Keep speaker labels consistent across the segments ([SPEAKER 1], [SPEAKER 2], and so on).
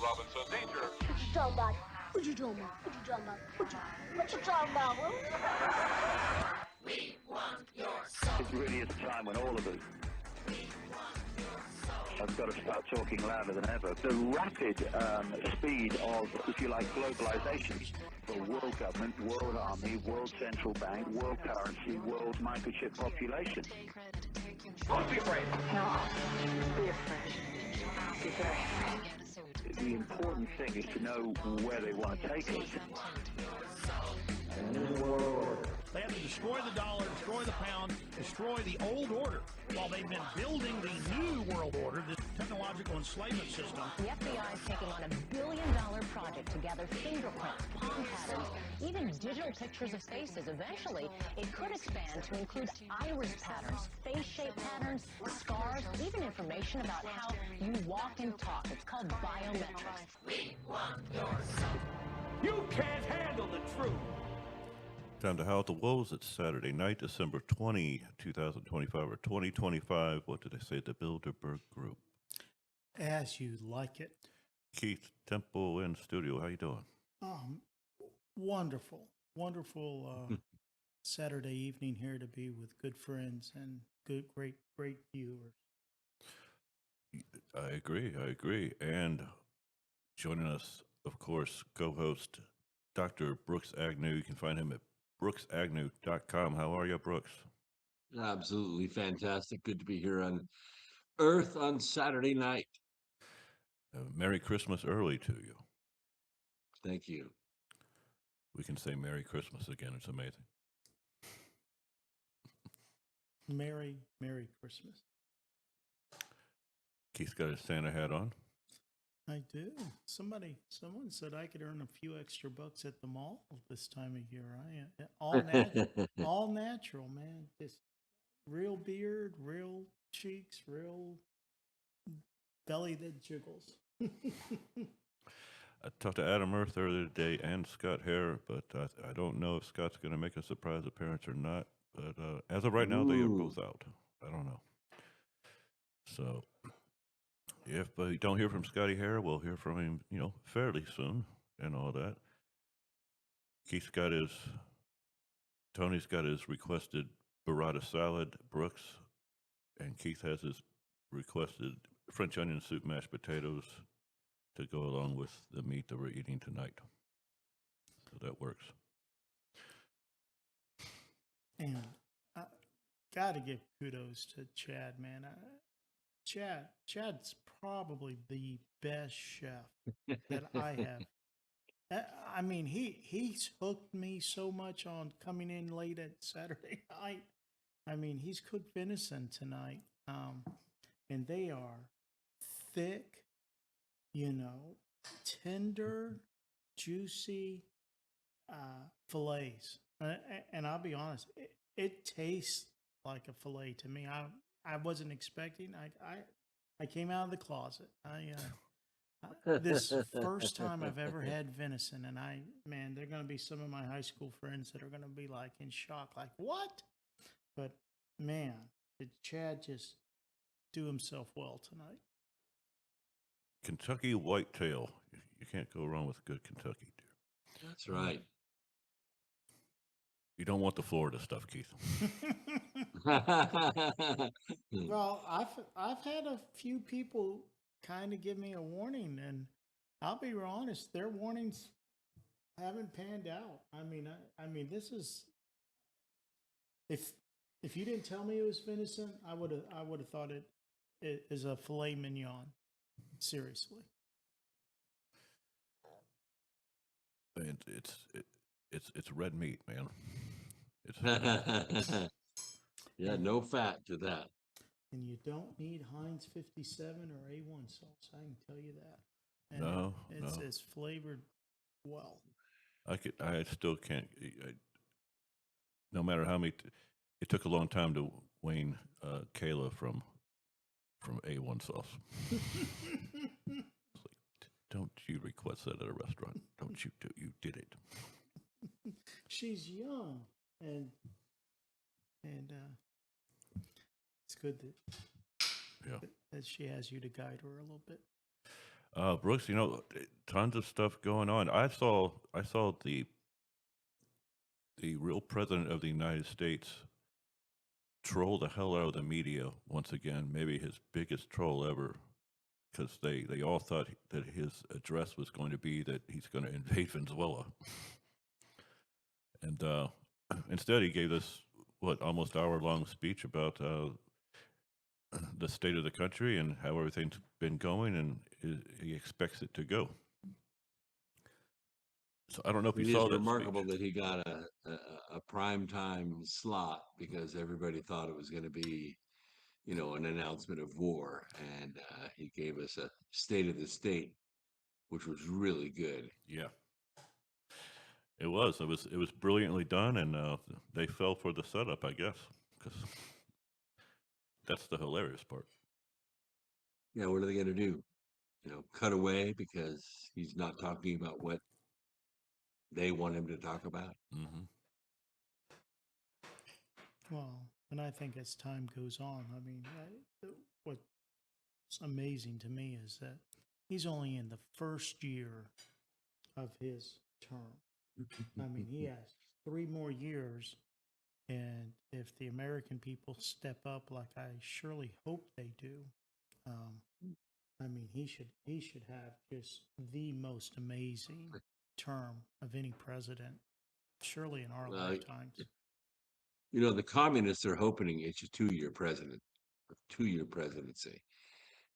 [SPEAKER 1] Robinson. Danger.
[SPEAKER 2] What you talking about? What you talking about? What you talking about? What you talking about, Will?
[SPEAKER 3] It really is a time when all of us have got to start talking louder than ever. The rapid speed of, if you like, globalization. The world government, world army, world central bank, world currency, world microchip population.
[SPEAKER 1] Don't be afraid.
[SPEAKER 4] No, be afraid. Be very afraid.
[SPEAKER 3] The important thing is to know where they want to take us.
[SPEAKER 5] They have to destroy the dollar, destroy the pound, destroy the old order while they've been building the new world order, this technological enslavement system.
[SPEAKER 6] The FBI is taking on $1 billion project to gather fingerprints, palm patterns, even digital pictures of faces. Eventually, it could expand to include iris patterns, face shape patterns, scars, even information about how you walk and talk. It's called biometrics.
[SPEAKER 5] You can't handle the truth.
[SPEAKER 7] Time to Howl at the Wolves. It's Saturday night, December 20, 2025, or 2025. What did I say? The Bilderberg Group.
[SPEAKER 8] As you like it.
[SPEAKER 7] Keith Temple in studio. How you doing?
[SPEAKER 8] Wonderful, wonderful Saturday evening here to be with good friends and great viewers.
[SPEAKER 7] I agree. And joining us, of course, co-host Dr. Brooks Agnew. You can find him at brooksagnew.com. How are you, Brooks?
[SPEAKER 9] Absolutely fantastic. Good to be here on Earth on Saturday night.
[SPEAKER 7] Merry Christmas early to you.
[SPEAKER 9] Thank you.
[SPEAKER 7] We can say Merry Christmas again. It's amazing.
[SPEAKER 8] Merry Christmas.
[SPEAKER 7] Keith's got his Santa hat on.
[SPEAKER 8] I do. Someone said I could earn a few extra bucks at the mall this time of year. All natural, man. Just real beard, real cheeks, real belly that jiggles.
[SPEAKER 7] I talked to Adam Earth earlier today and Scott Hare, but I don't know if Scott's going to make a surprise appearance or not. But as of right now, they are both out. I don't know. So if you don't hear from Scotty Hare, we'll hear from him, fairly soon and all that. Tony's got his requested burrata salad, Brooks, and Keith has his requested French onion soup, mashed potatoes to go along with the meat that we're eating tonight. So that works.
[SPEAKER 8] And I got to give kudos to Chad, man. Chad's probably the best chef that I have. I mean, he's hooked me so much on coming in late at Saturday night. I mean, he's cooked venison tonight, and they are thick, tender, juicy fillets. And I'll be honest, it tastes like a fillet to me. I wasn't expecting. I came out of the closet. This first time I've ever had venison, and there are going to be some of my high school friends that are going to be like in shock, like what? But man, did Chad just do himself well tonight?
[SPEAKER 7] Kentucky whitetail. You can't go wrong with good Kentucky deer.
[SPEAKER 9] That's right.
[SPEAKER 7] You don't want the Florida stuff, Keith.
[SPEAKER 8] Well, I've had a few people kind of give me a warning, and I'll be honest, their warnings haven't panned out. I mean, this is if you didn't tell me it was venison, I would have thought it is a filet mignon. Seriously.
[SPEAKER 7] And it's red meat, man.
[SPEAKER 9] Yeah, no fat to that.
[SPEAKER 8] And you don't need Heinz 57 or A1 sauce. I can tell you that. And
[SPEAKER 7] No.
[SPEAKER 8] it's flavored well.
[SPEAKER 7] I still can't. No matter how many, it took a long time to wean Kayla from A1 sauce. It's like, don't you request that at a restaurant? Don't you do? You did it.
[SPEAKER 8] She's young, and it's good that she has you to guide her a little bit.
[SPEAKER 7] Brooks, tons of stuff going on. I saw the real president of the United States troll the hell out of the media once again. Maybe his biggest troll ever, because they all thought that his address was going to be that he's going to invade Venezuela, and instead he gave this almost hour long speech about the state of the country and how everything's been going, and he expects it to go. So I don't know if
[SPEAKER 9] It
[SPEAKER 7] you saw
[SPEAKER 9] is
[SPEAKER 7] that
[SPEAKER 9] remarkable
[SPEAKER 7] speech.
[SPEAKER 9] that he got a prime time slot because everybody thought it was going to be, an announcement of war, and he gave us a state of the state, which was really good.
[SPEAKER 7] Yeah, it was. It was brilliantly done, and they fell for the setup, I guess, because that's the hilarious part.
[SPEAKER 9] Yeah, what are they going to do? Cut away because he's not talking about what they want him to talk about.
[SPEAKER 7] Hmm.
[SPEAKER 8] Well, and I think as time goes on, I mean, what's amazing to me is that he's only in the first year of his term. I mean, he has 3 more years, and if the American people step up like I surely hope they do, I mean, he should have just the most amazing term of any president, surely in our
[SPEAKER 9] Uh,
[SPEAKER 8] lifetimes.
[SPEAKER 9] the communists are hoping it's a 2-year presidency.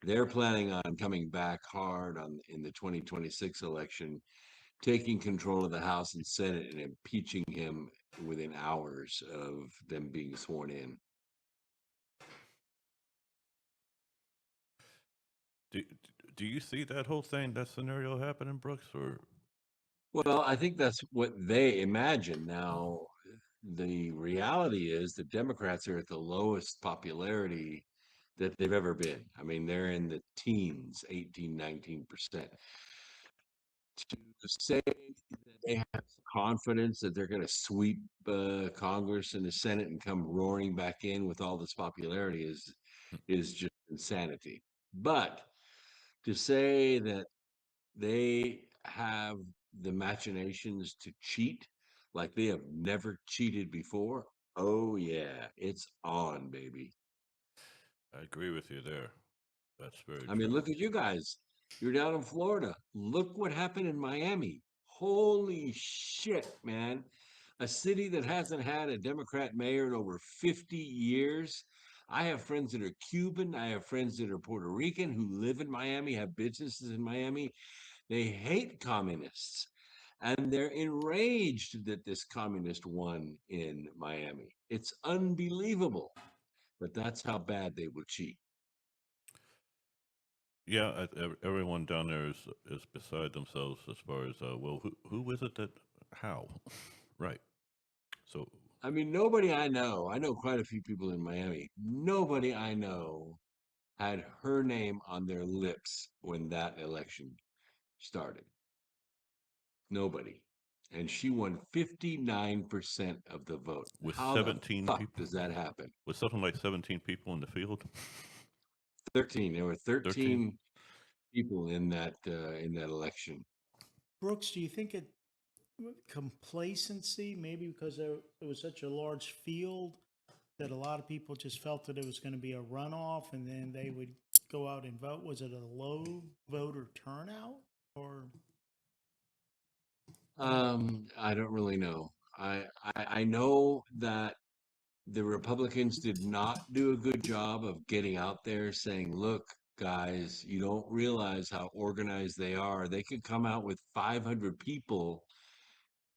[SPEAKER 9] They're planning on coming back hard in the 2026 election, taking control of the House and Senate and impeaching him within hours of them being sworn in.
[SPEAKER 7] Do, do you see that whole thing, that scenario happening, Brooks? Or
[SPEAKER 9] Well, I think that's what they imagine. Now, the reality is the Democrats are at the lowest popularity that they've ever been. I mean, they're in the teens, 18, 19%. To say that they have confidence that they're going to sweep Congress and the Senate and come roaring back in with all this popularity is just insanity. But to say that they have the machinations to cheat like they have never cheated before, oh yeah, it's on, baby.
[SPEAKER 7] I agree with you there. That's very
[SPEAKER 9] I mean,
[SPEAKER 7] true.
[SPEAKER 9] look at you guys. You're down in Florida. Look what happened in Miami. Holy shit, man. A city that hasn't had a Democrat mayor in over 50 years. I have friends that are Cuban. I have friends that are Puerto Rican who live in Miami, have businesses in Miami. They hate communists. And they're enraged that this communist won in Miami. It's unbelievable. But that's how bad they will cheat.
[SPEAKER 7] Yeah, everyone down there is beside themselves as far as who is it that how, right? So
[SPEAKER 9] I mean, nobody I know quite a few people in Miami. Nobody I know had her name on their lips when that election started. Nobody. And she won 59% of the vote.
[SPEAKER 7] with
[SPEAKER 9] How the
[SPEAKER 7] 17
[SPEAKER 9] fuck
[SPEAKER 7] people,
[SPEAKER 9] does that happen?
[SPEAKER 7] with something like 17 people in the field,
[SPEAKER 9] 13. There were
[SPEAKER 7] 13.
[SPEAKER 9] 13 people in that election.
[SPEAKER 8] Brooks, do you think it complacency, maybe because it was such a large field that a lot of people just felt that it was going to be a runoff and then they would go out and vote? Was it a low voter turnout or?
[SPEAKER 9] I don't really know. I know that the Republicans did not do a good job of getting out there saying, look, guys, you don't realize how organized they are. They could come out with 500 people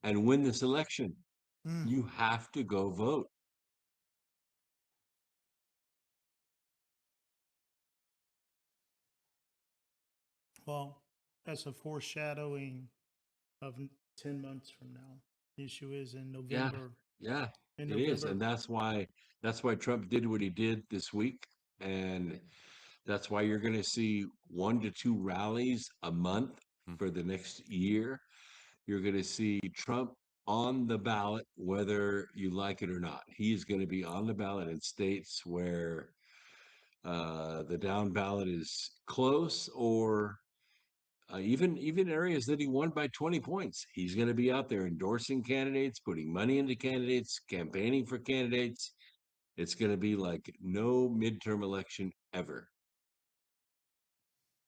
[SPEAKER 9] and win this election. You have to go vote.
[SPEAKER 8] Well, that's a foreshadowing of 10 months from now. The issue is in
[SPEAKER 9] Yeah,
[SPEAKER 8] November.
[SPEAKER 9] yeah,
[SPEAKER 8] In
[SPEAKER 9] it is.
[SPEAKER 8] November.
[SPEAKER 9] And that's why Trump did what he did this week. And that's why you're going to see 1 to 2 rallies a month for the next year. You're going to see Trump on the ballot, whether you like it or not. He's going to be on the ballot in states where the down ballot is close or even areas that he won by 20 points. He's going to be out there endorsing candidates, putting money into candidates, campaigning for candidates. It's going to be like no midterm election ever.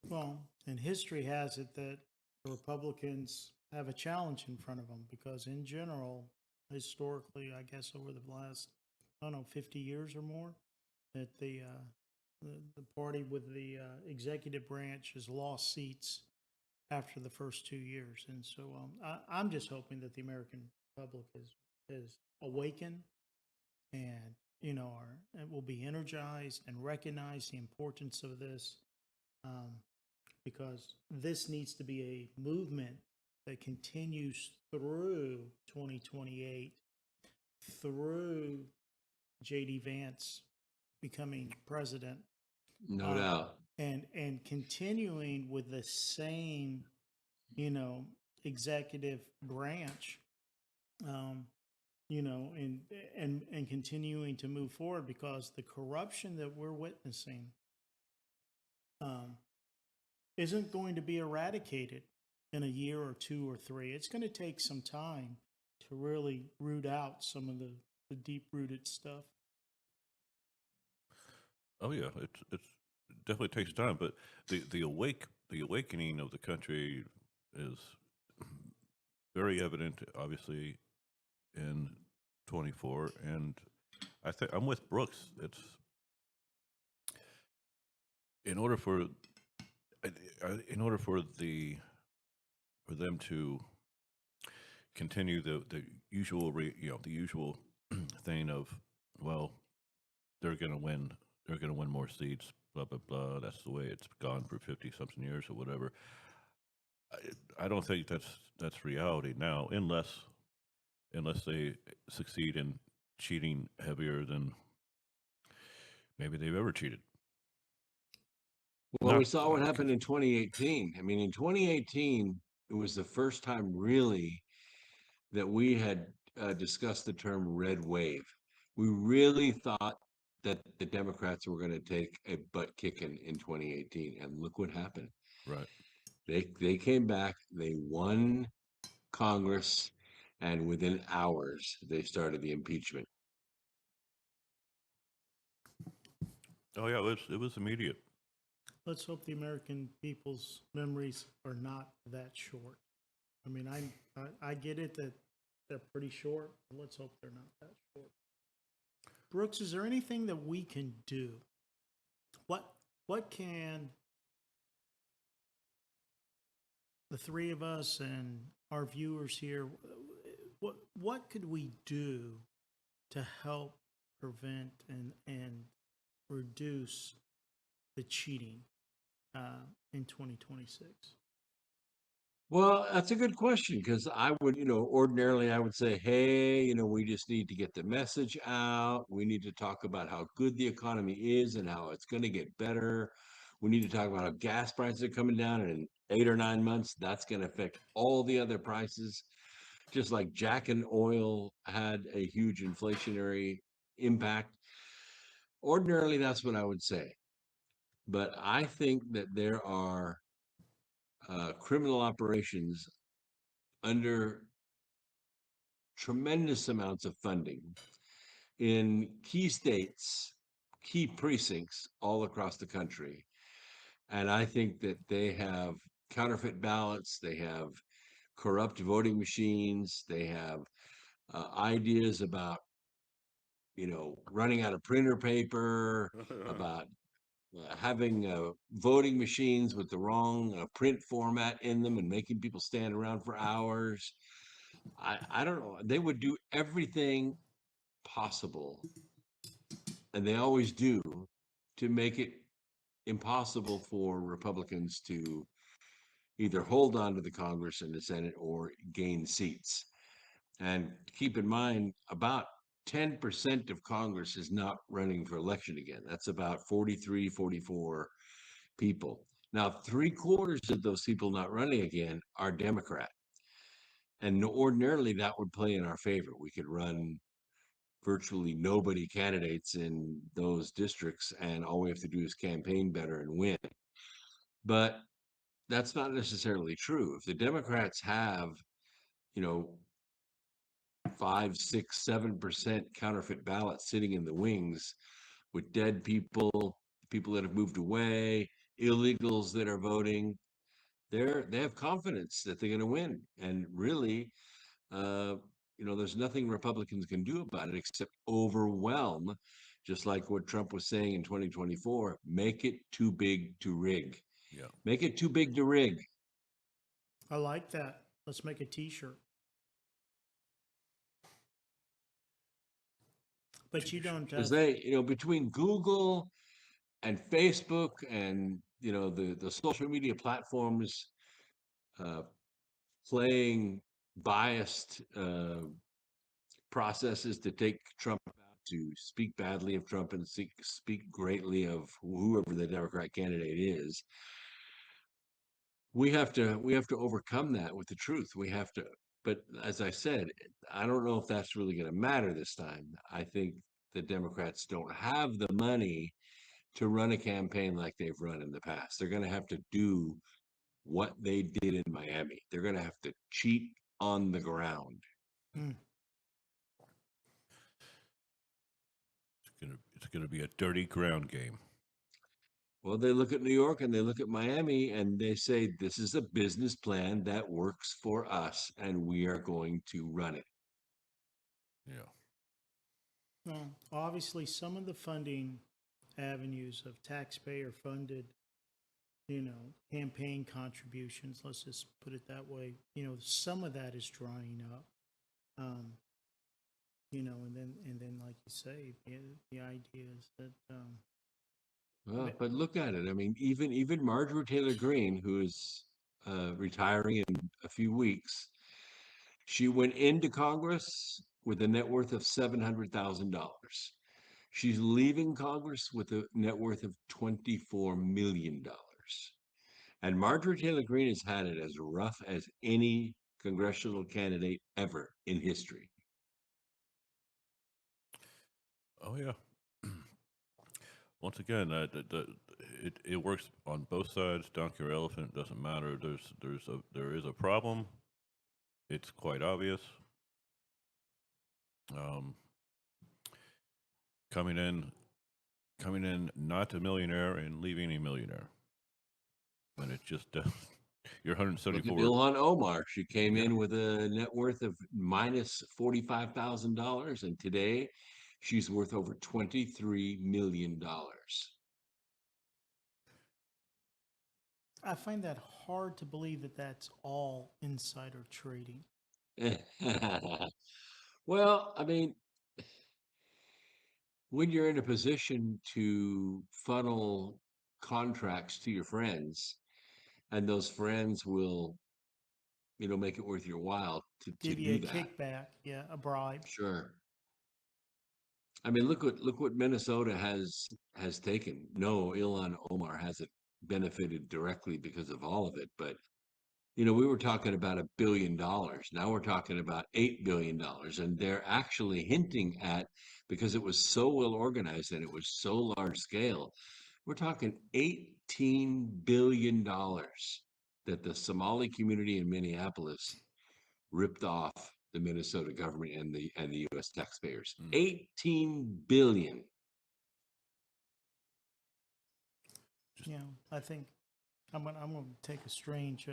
[SPEAKER 8] Well, and history has it that the Republicans have a challenge in front of them because, in general, historically, I guess over the last, I don't know, 50 years or more, that the party with the executive branch has lost seats after the first 2 years. And so I'm just hoping that the American public is awakened and, and will be energized and recognize the importance of this. Because this needs to be a movement that continues through 2028, through J.D. Vance becoming president.
[SPEAKER 9] No doubt.
[SPEAKER 8] And continuing with the same, executive branch, and continuing to move forward because the corruption that we're witnessing isn't going to be eradicated in a year or two or three. It's going to take some time to really root out some of the deep-rooted stuff.
[SPEAKER 7] Oh yeah, it definitely takes time, but the awakening of the country is very evident, obviously, in 24, and I think I'm with Brooks. It's in order for them to continue the usual the usual thing of, well, they're going to win more seats, blah blah blah, that's the way it's gone for 50 something years or whatever. I don't think that's reality now, unless they succeed in cheating heavier than maybe they've ever cheated.
[SPEAKER 9] Well, we saw what happened in 2018. I mean, in 2018, it was the first time really that we had discussed the term red wave. We really thought that the Democrats were going to take a butt kicking in 2018, and look what happened.
[SPEAKER 7] Right.
[SPEAKER 9] They came back, they won Congress, and within hours they started the impeachment.
[SPEAKER 7] Oh yeah, it was immediate.
[SPEAKER 8] Let's hope the American people's memories are not that short. I mean, I get it that they're pretty short, but let's hope they're not that short. Brooks, is there anything that we can do? What can the three of us and our viewers here, what could we do to help prevent and reduce the cheating in 2026?
[SPEAKER 9] Well, that's a good question, because I would, ordinarily I would say, hey, we just need to get the message out. We need to talk about how good the economy is and how it's going to get better. We need to talk about how gas prices are coming down, and in 8 or 9 months, that's going to affect all the other prices. Just like Jack and oil had a huge inflationary impact. Ordinarily, that's what I would say. But I think that there are criminal operations under tremendous amounts of funding in key states, key precincts all across the country. And I think that they have counterfeit ballots, they have corrupt voting machines, they have ideas about, running out of printer paper, about having voting machines with the wrong print format in them and making people stand around for hours. I don't know. They would do everything possible, and they always do, to make it impossible for Republicans to either hold on to the Congress and the Senate or gain seats. And keep in mind, about 10% of Congress is not running for election again. That's about 43, 44 people. Now, 3/4 of those people not running again are Democrat. And ordinarily that would play in our favor. We could run virtually nobody candidates in those districts, and all we have to do is campaign better and win. But that's not necessarily true. If the Democrats have, you know, 5, 6, 7% counterfeit ballots sitting in the wings with dead people, people that have moved away, illegals that are voting, they have confidence that they're going to win. And really, uh, there's nothing Republicans can do about it except overwhelm, just like what Trump was saying in 2024, make it too big to rig.
[SPEAKER 7] Yeah.
[SPEAKER 9] Make it too big to rig.
[SPEAKER 8] I like that. Let's make a T-shirt. But you don't.
[SPEAKER 9] Because they, between Google and Facebook and, the social media platforms playing biased processes to take Trump out, to speak badly of Trump and speak greatly of whoever the Democrat candidate is. We have to overcome that with the truth. We have to, but as I said, I don't know if that's really going to matter this time. I think the Democrats don't have the money to run a campaign like they've run in the past. They're going to have to do what they did in Miami. They're going to have to cheat on the ground.
[SPEAKER 7] It's gonna be a dirty ground game.
[SPEAKER 9] Well, they look at New York and they look at Miami and they say, this is a business plan that works for us and we are going to run it.
[SPEAKER 7] Yeah.
[SPEAKER 8] Well, obviously, some of the funding avenues of taxpayer-funded, campaign contributions, let's just put it that way, some of that is drying up. And then, like you say, the idea is that.
[SPEAKER 9] Well, but look at it. I mean, even Marjorie Taylor Greene, who is retiring in a few weeks, she went into Congress with a net worth of $700,000. She's leaving Congress with a net worth of $24 million. And Marjorie Taylor Greene has had it as rough as any congressional candidate ever in history.
[SPEAKER 7] Oh yeah. Once again, it works on both sides. Donkey or elephant, doesn't matter. There is a problem. It's quite obvious. Coming in not a millionaire and leaving a millionaire, and it just you're 174.
[SPEAKER 9] Look at Ilhan Omar. She came in with a net worth of minus $45,000, and today she's worth over $23 million.
[SPEAKER 8] I find that hard to believe that that's all insider trading.
[SPEAKER 9] Well, I mean, when you're in a position to funnel contracts to your friends, and those friends will, make it worth your while to
[SPEAKER 8] Give
[SPEAKER 9] do
[SPEAKER 8] you a
[SPEAKER 9] that.
[SPEAKER 8] kickback, a bribe.
[SPEAKER 9] Sure. I mean, look what Minnesota has taken. No, Ilhan Omar hasn't benefited directly because of all of it, but we were talking about $1 billion. Now we're talking about $8 billion, and they're actually hinting at, because it was so well organized and it was so large scale, we're talking $18 billion that the Somali community in Minneapolis ripped off the Minnesota government and the U.S. taxpayers. 18 billion.
[SPEAKER 8] I think I'm gonna take a strange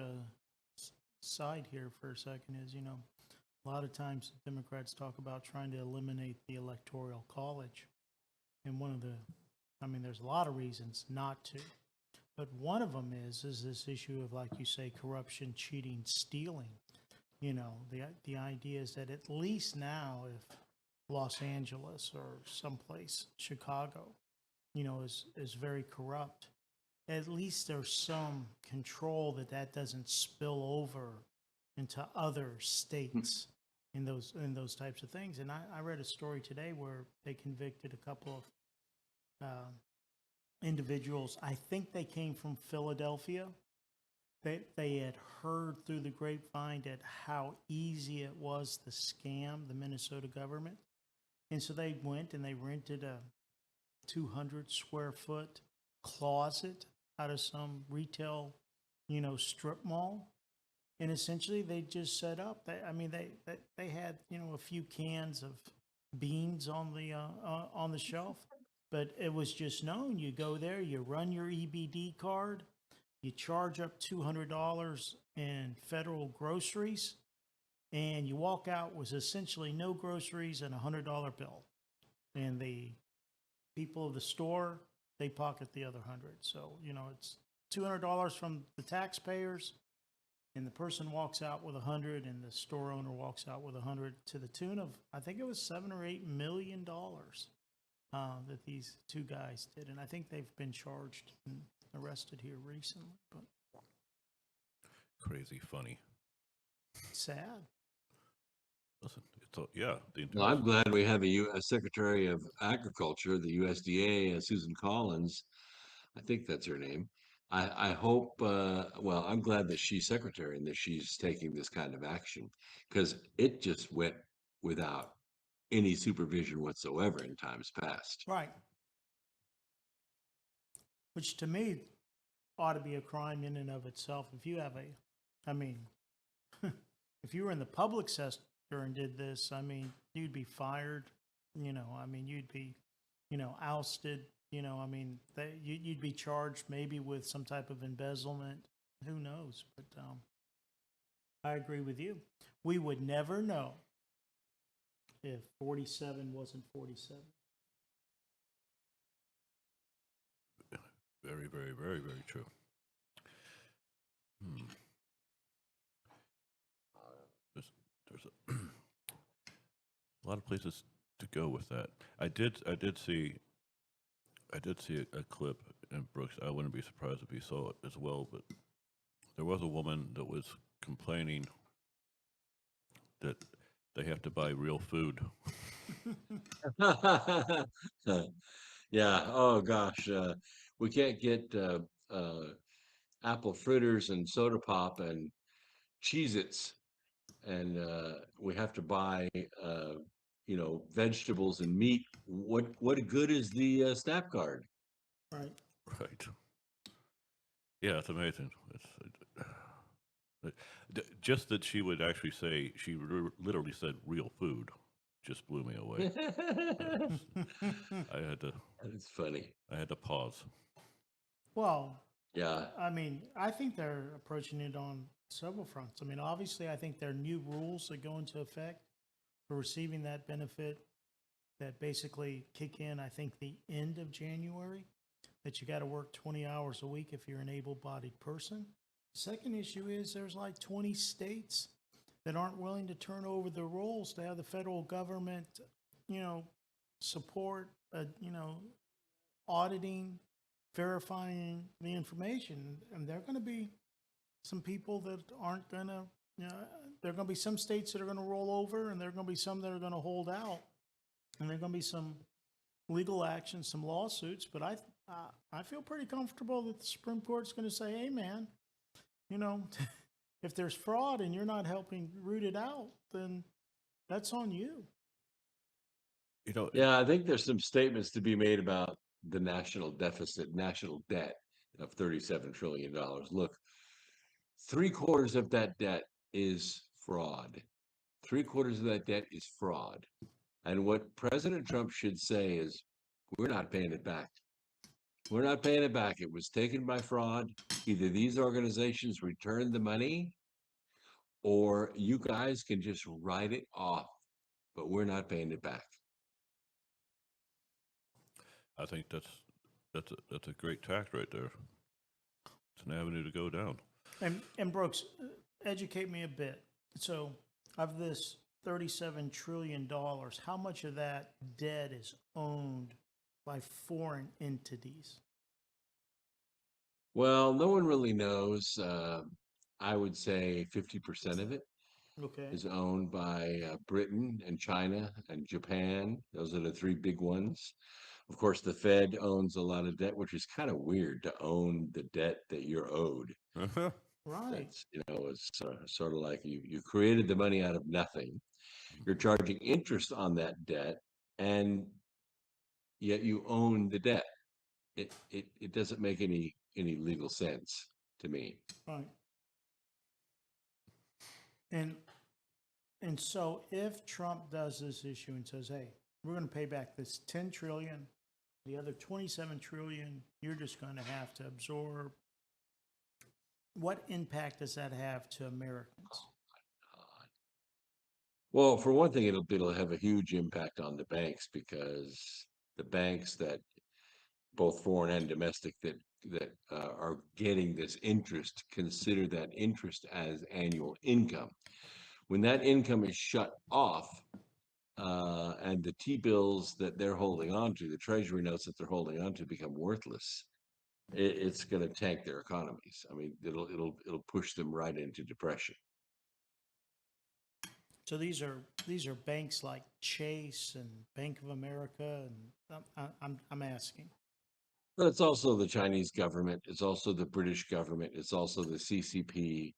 [SPEAKER 8] side here for a second. Is a lot of times Democrats talk about trying to eliminate the Electoral College, and there's a lot of reasons not to, but one of them is this issue of, like you say, corruption, cheating, stealing. The idea is that at least now, if Los Angeles or someplace, Chicago, is very corrupt, at least there's some control that doesn't spill over into other states in those types of things. And I read a story today where they convicted a couple of individuals. I think they came from Philadelphia. They had heard through the grapevine at how easy it was to scam the Minnesota government. And so they went and they rented a 200 square foot closet out of some retail, strip mall, and essentially they just set up. They had a few cans of beans on the shelf, but it was just known. You go there, you run your EBD card, you charge up $200 in federal groceries, and you walk out with essentially no groceries and $100 bill. And the people of the store, they pocket the other 100. So it's $200 from the taxpayers, and the person walks out with 100, and the store owner walks out with 100, to the tune of, I think it was $7 or $8 million that these two guys did. And I think they've been charged and arrested here recently. But
[SPEAKER 7] Crazy funny.
[SPEAKER 8] sad.
[SPEAKER 7] Listen, yeah.
[SPEAKER 9] Well, I'm glad we have a U.S. Secretary of Agriculture, the USDA, Susan Collins. I think that's her name. I hope, well, I'm glad that she's secretary and that she's taking this kind of action, because it just went without any supervision whatsoever in times past.
[SPEAKER 8] Right. Which to me ought to be a crime in and of itself. If you have if you were in the public sector and did this, you'd be fired, you'd be, ousted, you'd be charged maybe with some type of embezzlement. Who knows? But I agree with you. We would never know if 47 wasn't 47.
[SPEAKER 7] Very, very, very, very true. There's a lot of places to go with that. I did see a clip, and Brooks, I wouldn't be surprised if you saw it as well, but there was a woman that was complaining that they have to buy real food.
[SPEAKER 9] Yeah. Oh gosh. We can't get apple fritters and soda pop and Cheez-Its, and we have to buy vegetables and meat. What good is the SNAP card?
[SPEAKER 8] Right.
[SPEAKER 7] Right. Yeah, it's amazing. Just that she would actually say, she literally said real food, just blew me away. I had to.
[SPEAKER 9] It's funny.
[SPEAKER 7] I had to pause.
[SPEAKER 8] Well,
[SPEAKER 9] yeah.
[SPEAKER 8] I think they're approaching it on several fronts. Obviously, I think there are new rules that go into effect for receiving that benefit that basically kick in, I think, the end of January, that you got to work 20 hours a week if you're an able-bodied person. Second issue is there's like 20 states that aren't willing to turn over the roles to have the federal government, support, auditing, verifying the information. And there are going to be some people that aren't going to, there are going to be some states that are going to roll over, and there are going to be some that are going to hold out. And there are going to be some legal action, some lawsuits. But I feel pretty comfortable that the Supreme Court's going to say, hey, man, if there's fraud and you're not helping root it out, then that's on you.
[SPEAKER 9] Yeah, I think there's some statements to be made about the national debt of $37 trillion. Look, 3/4 of that debt is fraud. 3/4 of that debt is fraud. And what President Trump should say is, we're not paying it back. We're not paying it back. It was taken by fraud. Either these organizations return the money, or you guys can just write it off, but we're not paying it back.
[SPEAKER 7] I think that's a great tact right there. It's an avenue to go down.
[SPEAKER 8] And Brooks, educate me a bit. So, of this $37 trillion, how much of that debt is owned by foreign entities?
[SPEAKER 9] Well, no one really knows. I would say 50% of it is owned by Britain and China and Japan. Those are the three big ones. Of course, the Fed owns a lot of debt, which is kind of weird to own the debt that you're owed.
[SPEAKER 8] Right.
[SPEAKER 9] That's, it's sort of like you created the money out of nothing. You're charging interest on that debt, and yet you own the debt. It doesn't make any legal sense to me.
[SPEAKER 8] Right. And so if Trump does this issue and says, hey, we're going to pay back this 10 trillion, the other 27 trillion, you're just going to have to absorb. What impact does that have to Americans?
[SPEAKER 9] Well, for one thing, it'll have a huge impact on the banks, because the banks that both foreign and domestic that are getting this interest consider that interest as annual income. When that income is shut off, and the T-bills that they're holding on to, the treasury notes that they're holding on to, become worthless, it's going to tank their economies. I mean, it'll push them right into depression.
[SPEAKER 8] So these are banks like Chase and Bank of America, and I'm asking.
[SPEAKER 9] But it's also the Chinese government. It's also the British government. It's also the CCP.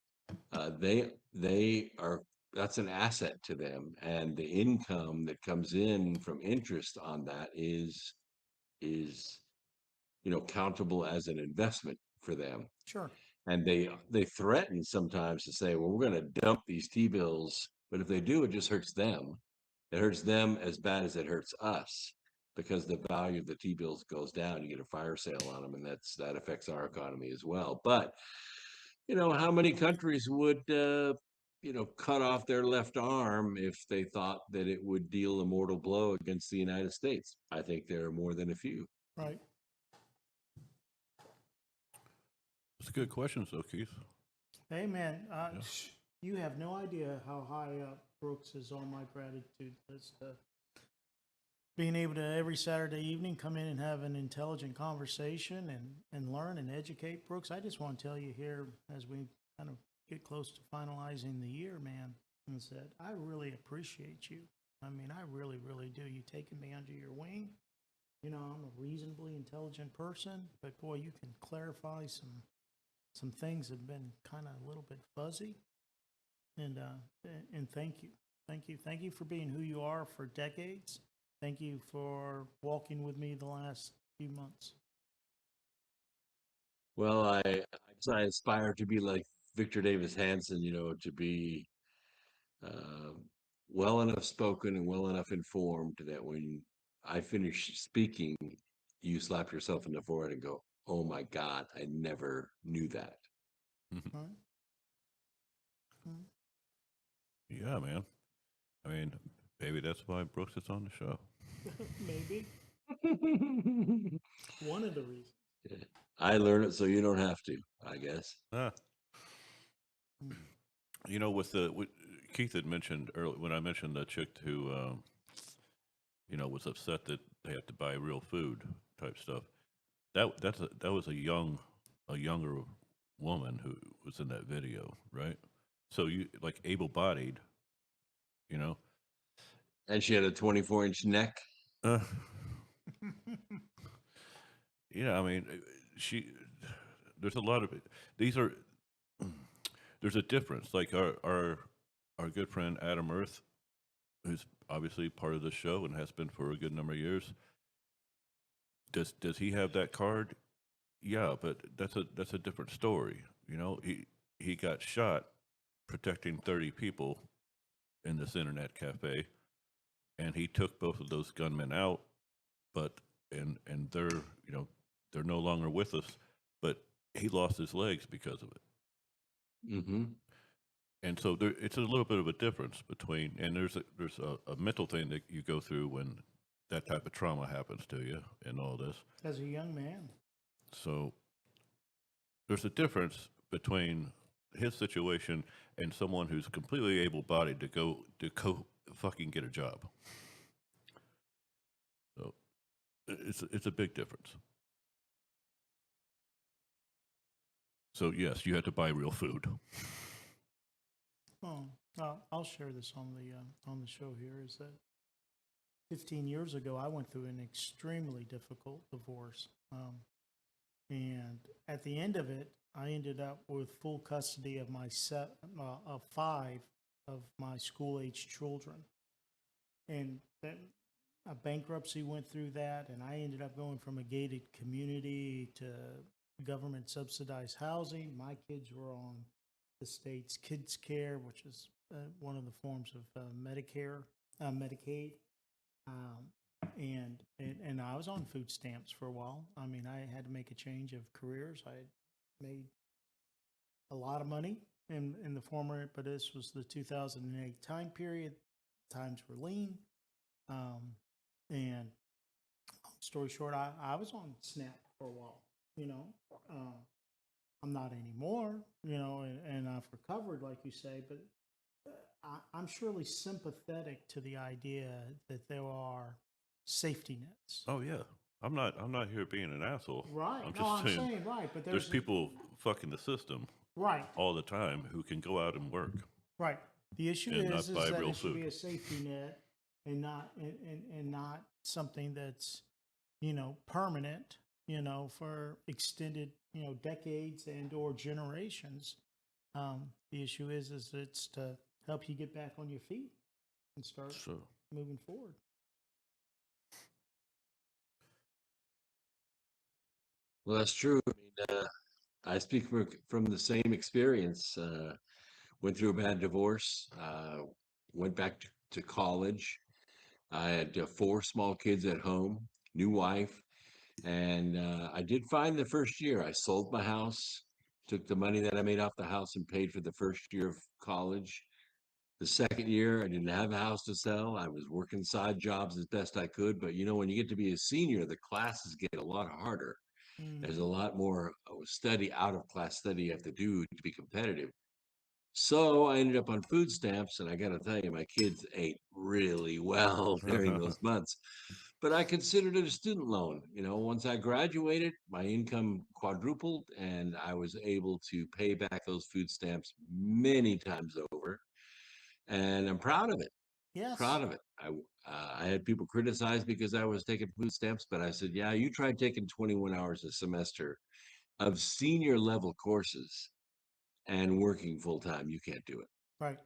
[SPEAKER 9] They are, that's an asset to them, and the income that comes in from interest on that is countable as an investment for them.
[SPEAKER 8] Sure.
[SPEAKER 9] And they threaten sometimes to say, well, we're going to dump these T-bills, but if they do, it just hurts them. It hurts them as bad as it hurts us, because the value of the T-bills goes down. You get a fire sale on them, and that affects our economy as well. But how many countries would cut off their left arm if they thought that it would deal a mortal blow against the United States? I think there are more than a few.
[SPEAKER 8] Right.
[SPEAKER 7] It's a good question, though, Keith.
[SPEAKER 8] Hey, man, you have no idea how high up Brooks is on my gratitude list. Being able to every Saturday evening come in and have an intelligent conversation and learn and educate. Brooks, I just want to tell you here, as we kind of get close to finalizing the year, man, and said, I really appreciate you. I mean, I really, really do. You taking me under your wing. I'm a reasonably intelligent person, but boy, you can clarify some things have been kind of a little bit fuzzy. And thank you for being who you are for decades. Thank you for walking with me the last few months.
[SPEAKER 9] Well, I aspire to be like Victor Davis Hanson, to be well enough spoken and well enough informed that when I finish speaking, you slap yourself in the forehead and go, oh my God, I never knew that.
[SPEAKER 7] Yeah, man. I mean, maybe that's why Brooks is on the show.
[SPEAKER 8] Maybe. One of the reasons.
[SPEAKER 9] I learn it so you don't have to, I guess.
[SPEAKER 7] With Keith had mentioned earlier, when I mentioned the chick who, was upset that they have to buy real food type stuff. That was a younger woman who was in that video, right? So you like able-bodied,
[SPEAKER 9] And she had a 24-inch neck.
[SPEAKER 7] I mean, there's a lot of there's a difference. Like our good friend Adam Earth, who's obviously part of the show and has been for a good number of years. Does he have that card? Yeah, but that's a different story. He got shot protecting 30 people in this internet cafe, and he took both of those gunmen out, but and they're they're no longer with us, but he lost his legs because of it.
[SPEAKER 9] Mm-hmm.
[SPEAKER 7] And so it's a little bit of a difference between, and there's a mental thing that you go through when that type of trauma happens to you and all this.
[SPEAKER 8] As a young man.
[SPEAKER 7] So there's a difference between his situation and someone who's completely able-bodied to go fucking get a job. So it's a big difference. So yes, you have to buy real food.
[SPEAKER 8] Oh, I'll share this on the show here. Is that 15 years ago, I went through an extremely difficult divorce, and at the end of it, I ended up with full custody of of 5 of my school-age children, and then a bankruptcy went through that, and I ended up going from a gated community to government subsidized housing. My kids were on the state's Kids Care, which is one of the forms of Medicare, Medicaid. And I was on food stamps for a while. I mean, I had to make a change of careers. I had made a lot of money in the former, but this was the 2008 time period. Times were lean. And story short, I was on SNAP for a while, you know. I'm not anymore, you know, and I've recovered, like you say, but I'm surely sympathetic to the idea that there are safety nets.
[SPEAKER 7] Oh yeah, I'm not here being an asshole.
[SPEAKER 8] Right.
[SPEAKER 7] I'm
[SPEAKER 8] No,
[SPEAKER 7] just
[SPEAKER 8] I'm
[SPEAKER 7] saying,
[SPEAKER 8] saying right, but
[SPEAKER 7] there's people fucking the system
[SPEAKER 8] right,
[SPEAKER 7] all the time who can go out and work.
[SPEAKER 8] right. The issue
[SPEAKER 7] And not
[SPEAKER 8] is
[SPEAKER 7] buy
[SPEAKER 8] that
[SPEAKER 7] real
[SPEAKER 8] it should be
[SPEAKER 7] food.
[SPEAKER 8] a safety net and not something that's, you know, permanent, you know, for extended, you know, decades and or generations. The issue is it's to help you get back on your feet and start
[SPEAKER 7] So
[SPEAKER 8] moving forward.
[SPEAKER 9] Well, that's true. I mean, I speak from the same experience. Went through a bad divorce. Went back to college. I had 4 small kids at home, new wife, and I did fine the first year. I sold my house, took the money that I made off the house, and paid for the first year of college. The second year, I didn't have a house to sell. I was working side jobs as best I could. But you know, when you get to be a senior, the classes get a lot harder. There's a lot more study, out of class study you have to do to be competitive. So I ended up on food stamps, and I got to tell you, my kids ate really well during those months. But I considered it a student loan. You know, once I graduated, my income quadrupled, and I was able to pay back those food stamps many times over. And I'm proud of it.
[SPEAKER 8] Yes.
[SPEAKER 9] Proud of it. I had people criticize because I was taking food stamps, but I said, yeah, you try taking 21 hours a semester of senior level courses and working full time. You can't do it.
[SPEAKER 8] Right.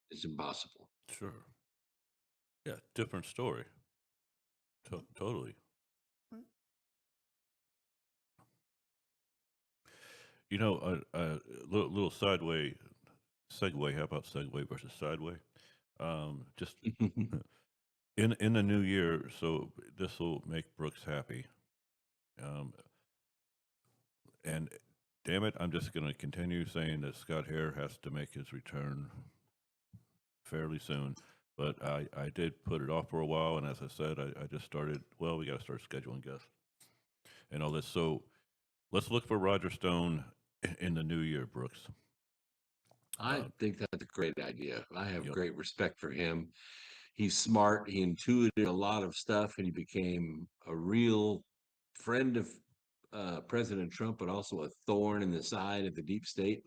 [SPEAKER 9] It's impossible.
[SPEAKER 7] sure, yeah, different story. Totally.
[SPEAKER 8] Right.
[SPEAKER 7] You know, a little segue. How about segue versus sideway? Just in the new year, so this will make Brooks happy. Um, and damn it, I'm just going to continue saying that Scott Hare has to make his return fairly soon. But I did put it off for a while, and as I said, I just started. Well, we got to start scheduling guests and all this. So let's look for Roger Stone in the new year, Brooks.
[SPEAKER 9] I think that's a great idea. I have
[SPEAKER 7] Yep.
[SPEAKER 9] great respect for him. He's smart. He intuited a lot of stuff, and he became a real friend of President Trump, but also a thorn in the side of the deep state.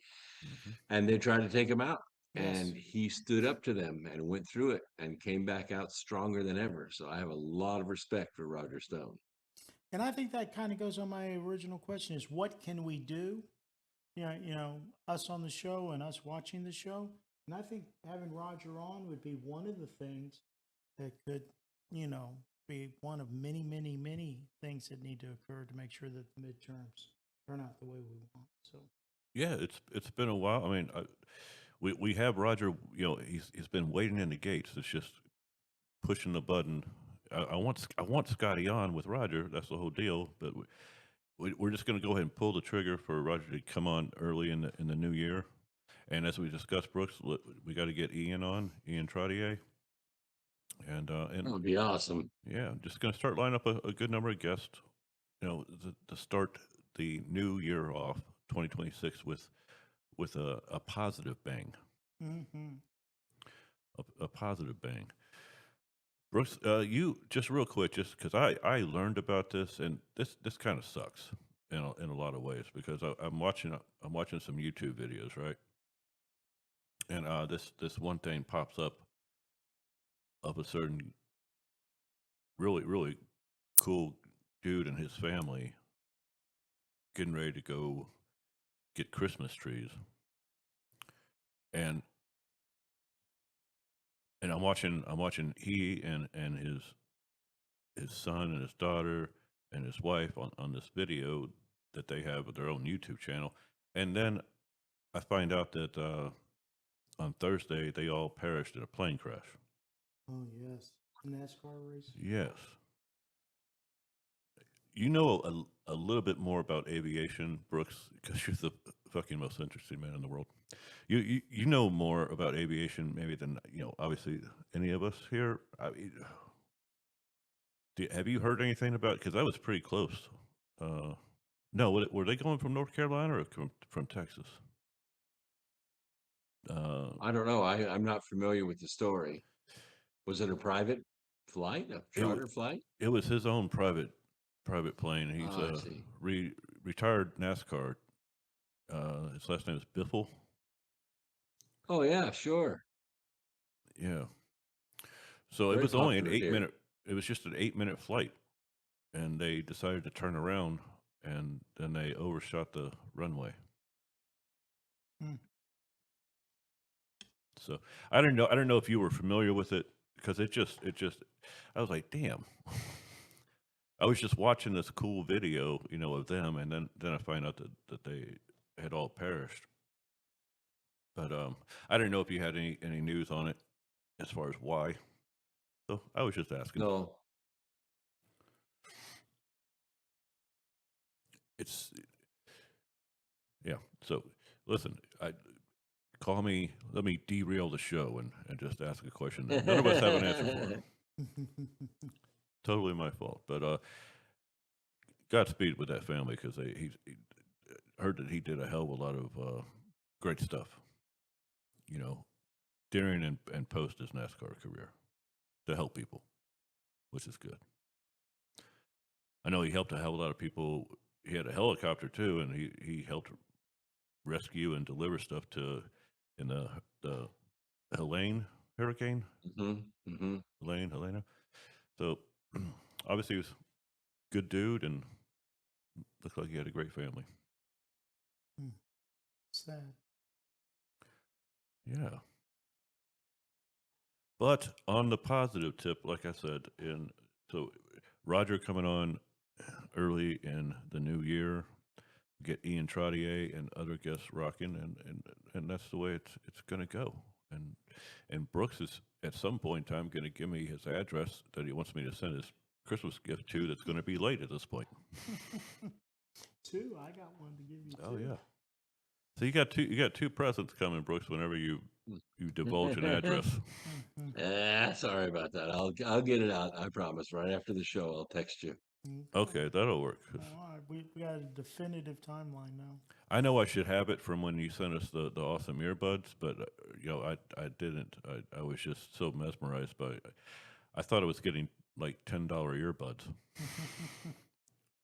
[SPEAKER 9] And they tried to take him out.
[SPEAKER 8] Yes.
[SPEAKER 9] And he stood up to them and went through it and came back out stronger than ever. So I have a lot of respect for Roger Stone.
[SPEAKER 8] And I think that kind of goes on my original question: is what can we do? You know, us on the show and us watching the show. And I think having Roger on would be one of the things that could, you know, be one of many, many, many things that need to occur to make sure that the midterms turn out the way we want. So
[SPEAKER 7] Yeah, it's been a while. I mean, we have Roger. You know, he's been waiting in the gates. It's just pushing the button. I want Scotty on with Roger. That's the whole deal. But we're just going to go ahead and pull the trigger for Roger to come on early in the new year. And as we discussed, Brooks, we got to get Ian on, Ian Trottier. And
[SPEAKER 9] That would be awesome.
[SPEAKER 7] yeah, just going to start lining up a good number of guests. You know, to start the new year off, 2026 with a positive bang.
[SPEAKER 8] mm-hmm.
[SPEAKER 7] A positive bang. Brooks, you just real quick, just because I learned about this, and this kind of sucks in a lot of ways because I'm watching some YouTube videos, right? And this one thing pops up of a certain really cool dude and his family getting ready to go get Christmas trees, and I'm watching he and his son and his daughter and his wife on this video that they have their own YouTube channel, and then I find out that on Thursday they all perished in a plane crash.
[SPEAKER 8] Oh yes, NASCAR race.
[SPEAKER 7] Yes. You know a little bit more about aviation, Brooks, because you're the fucking most interesting man in the world. You know more about aviation maybe than obviously any of us here. Have you heard anything about? Because I was pretty close. No, were they going from North Carolina or from Texas?
[SPEAKER 9] I don't know. I'm not familiar with the story. Was it a private flight, a charter flight?
[SPEAKER 7] It was his own private plane. He's
[SPEAKER 9] I
[SPEAKER 7] a
[SPEAKER 9] see.
[SPEAKER 7] retired NASCAR. His last name is Biffle.
[SPEAKER 9] Oh yeah, sure.
[SPEAKER 7] Yeah. So it
[SPEAKER 9] Very
[SPEAKER 7] was only an
[SPEAKER 9] popular here.
[SPEAKER 7] 8-minute. It was just an 8-minute flight, and they decided to turn around, and then they overshot the runway.
[SPEAKER 8] Hmm.
[SPEAKER 7] So I don't know. I don't know if you were familiar with it because it just. I was like, damn. I was just watching this cool video, of them, and then I find out that they had all perished. But I don't know if you had any news on it as far as why. So I was just asking.
[SPEAKER 9] No.
[SPEAKER 7] It's yeah. So listen, call me. Let me derail the show and just ask a question that none of us have an answer for. Totally my fault, but Godspeed with that family because he heard that he did a hell of a lot of great stuff, during and post his NASCAR career to help people, which is good. I know he helped a hell of a lot of people. He had a helicopter too, and he helped rescue and deliver stuff in the Helene hurricane. Helena. So obviously he was a good dude and looked like he had a great family.
[SPEAKER 8] Sad.
[SPEAKER 7] Yeah. But on the positive tip, like I said, so Roger coming on early in the new year, get Ian Trottier and other guests rocking, and that's the way it's going to go. And Brooks is at some point in time going to give me his address that he wants me to send his Christmas gift to. That's going to be late at this point.
[SPEAKER 8] Two, I got one to give you.
[SPEAKER 7] Oh yeah. So you got two presents coming, Brooks. Whenever you divulge an address.
[SPEAKER 9] Sorry about that. I'll get it out. I promise. Right after the show, I'll text you.
[SPEAKER 7] Okay, that'll work.
[SPEAKER 8] All right, we got a definitive timeline now.
[SPEAKER 7] I know I should have it from when you sent us the awesome earbuds, but I didn't. I was just so mesmerized by. I thought I was getting like $10 earbuds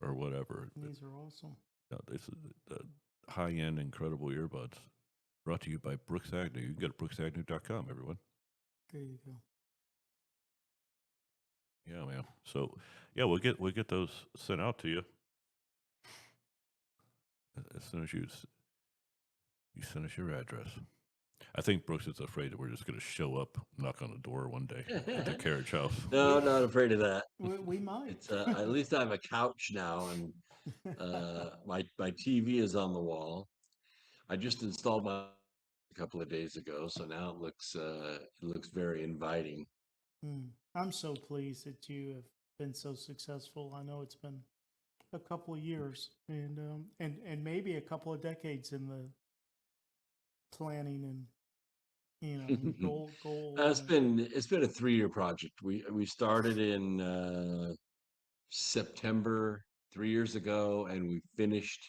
[SPEAKER 7] or whatever.
[SPEAKER 8] These are awesome.
[SPEAKER 7] No, this is the high-end, incredible earbuds. Brought to you by Brooks Agnew. You can go to brooksagnew.com, everyone.
[SPEAKER 8] There you go.
[SPEAKER 7] Yeah, man. So, yeah, we'll get those sent out to you as soon as you send us your address. I think Brooks is afraid that we're just going to show up, knock on the door one day at the carriage house.
[SPEAKER 9] No, I'm not afraid of that.
[SPEAKER 8] We might.
[SPEAKER 9] It's at least I have a couch now, and my TV is on the wall. I just installed my a couple of days ago, so now it looks very inviting.
[SPEAKER 8] I'm so pleased that you have been so successful. I know it's been a couple of years and maybe a couple of decades in the planning and goal.
[SPEAKER 9] It's been a 3-year project. We started in September 3 years ago, and we finished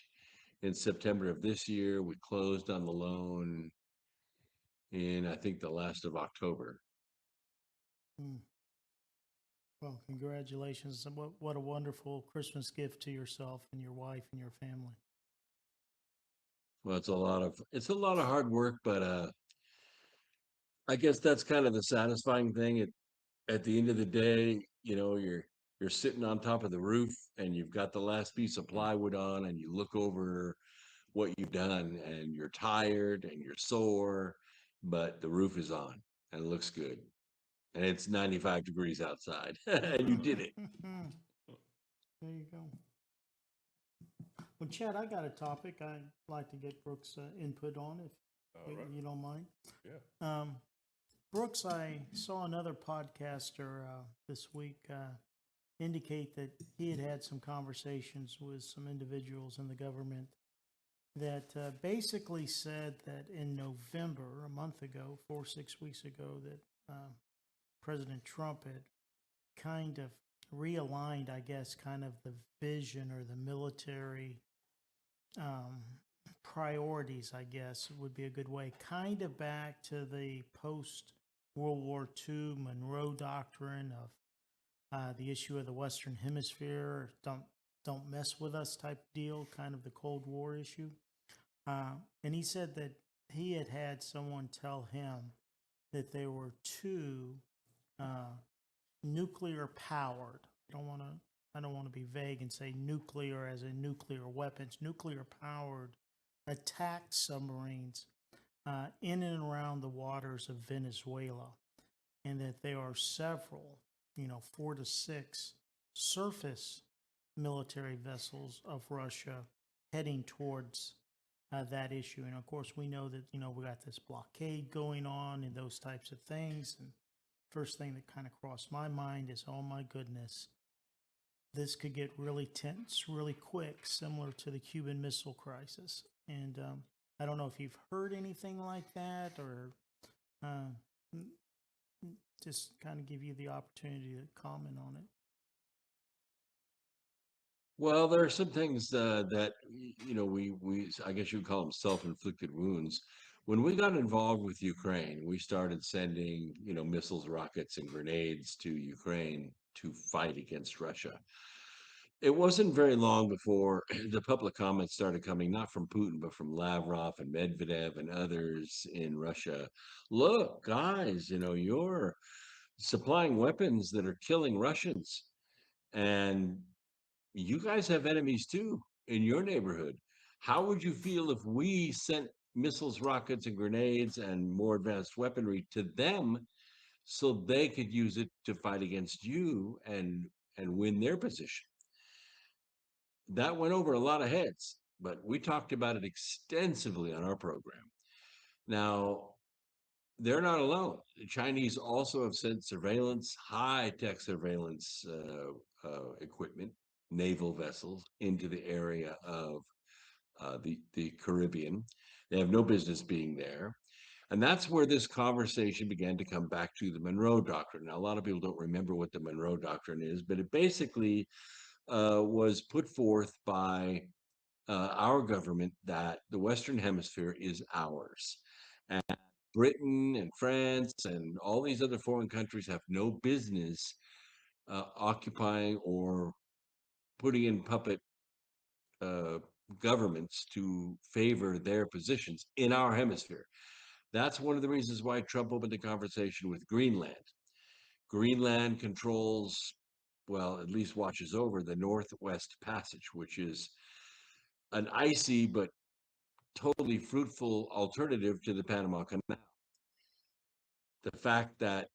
[SPEAKER 9] in September of this year. We closed on the loan in, I think, the last of October.
[SPEAKER 8] Well, congratulations. What a wonderful Christmas gift to yourself and your wife and your family.
[SPEAKER 9] Well, it's a lot of hard work, but I guess that's kind of the satisfying thing. At the end of the day, you're sitting on top of the roof and you've got the last piece of plywood on, and you look over what you've done, and you're tired and you're sore, but the roof is on and it looks good. And it's 95 degrees outside, and you did it.
[SPEAKER 8] There you go. Well, Chad, I got a topic I'd like to get Brooks' input on, if
[SPEAKER 7] All right.
[SPEAKER 8] you don't mind.
[SPEAKER 7] Yeah.
[SPEAKER 8] Brooks, I saw another podcaster this week indicate that he had had some conversations with some individuals in the government that basically said that in November, a month ago, 6 weeks ago, that President Trump had kind of realigned, I guess, kind of the vision or the military priorities, I guess would be a good way, kind of back to the post World War II Monroe Doctrine of the issue of the Western Hemisphere, don't mess with us type deal, kind of the Cold War issue. And he said that he had had someone tell him that there were two nuclear powered. I don't want to be vague and say nuclear as in nuclear weapons, nuclear powered attack submarines in and around the waters of Venezuela, and that there are several, 4 to 6 surface military vessels of Russia heading towards that issue. And of course, we know that, we got this blockade going on and those types of things. And first thing that kind of crossed my mind is, oh my goodness, this could get really tense really quick, similar to the Cuban Missile Crisis. And I don't know if you've heard anything like that, or just kind of give you the opportunity to comment on it.
[SPEAKER 9] Well, there are some things that we I guess you would call them self-inflicted wounds. When we got involved with Ukraine, we started sending missiles, rockets, and grenades to Ukraine to fight against Russia. It wasn't very long before the public comments started coming, not from Putin, but from Lavrov and Medvedev and others in Russia. Look, guys, you're supplying weapons that are killing Russians, and you guys have enemies too in your neighborhood. How would you feel if we sent missiles, rockets, and grenades and more advanced weaponry to them so they could use it to fight against you and win their position? That went over a lot of heads, but we talked about it extensively on our program. Now, they're not alone. The Chinese also have sent surveillance, high-tech surveillance equipment, naval vessels into the area of the Caribbean. They have no business being there. And that's where this conversation began to come back to the Monroe Doctrine. Now, a lot of people don't remember what the Monroe Doctrine is, but it basically was put forth by our government that the Western Hemisphere is ours. And Britain and France and all these other foreign countries have no business occupying or putting in puppet governments to favor their positions in our hemisphere. That's one of the reasons why Trump opened the conversation with Greenland. Greenland controls, well, at least watches over the Northwest Passage, which is an icy but totally fruitful alternative to the Panama Canal. The fact that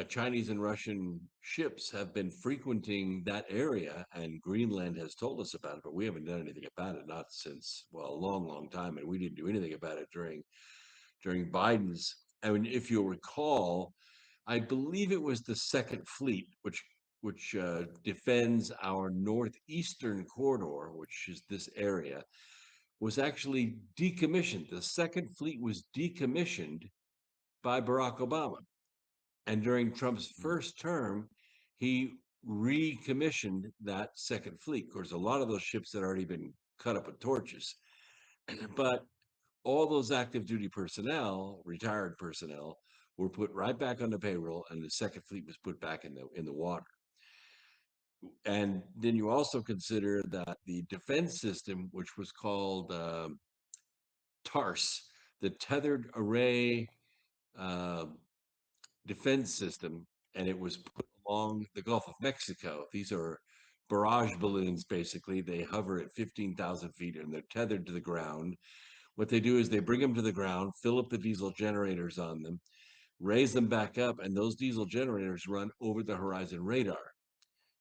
[SPEAKER 9] Chinese and Russian ships have been frequenting that area, and Greenland has told us about it, but we haven't done anything about it, not since, well, a long, long time, and we didn't do anything about it during Biden's. I mean, if you'll recall, I believe it was the Second Fleet, which defends our northeastern corridor, which is this area, was actually decommissioned. The Second Fleet was decommissioned by Barack Obama. And during Trump's first term, he recommissioned that Second Fleet. Of course, a lot of those ships had already been cut up with torches. But all those active duty personnel, retired personnel, were put right back on the payroll, and the Second Fleet was put back in the water. And then you also consider that the defense system, which was called TARS, the Tethered Array Defense System, and it was put along the Gulf of Mexico. These are barrage balloons, basically. They hover at 15,000 feet and they're tethered to the ground. What they do is they bring them to the ground, fill up the diesel generators on them, raise them back up, and those diesel generators run over the horizon radar.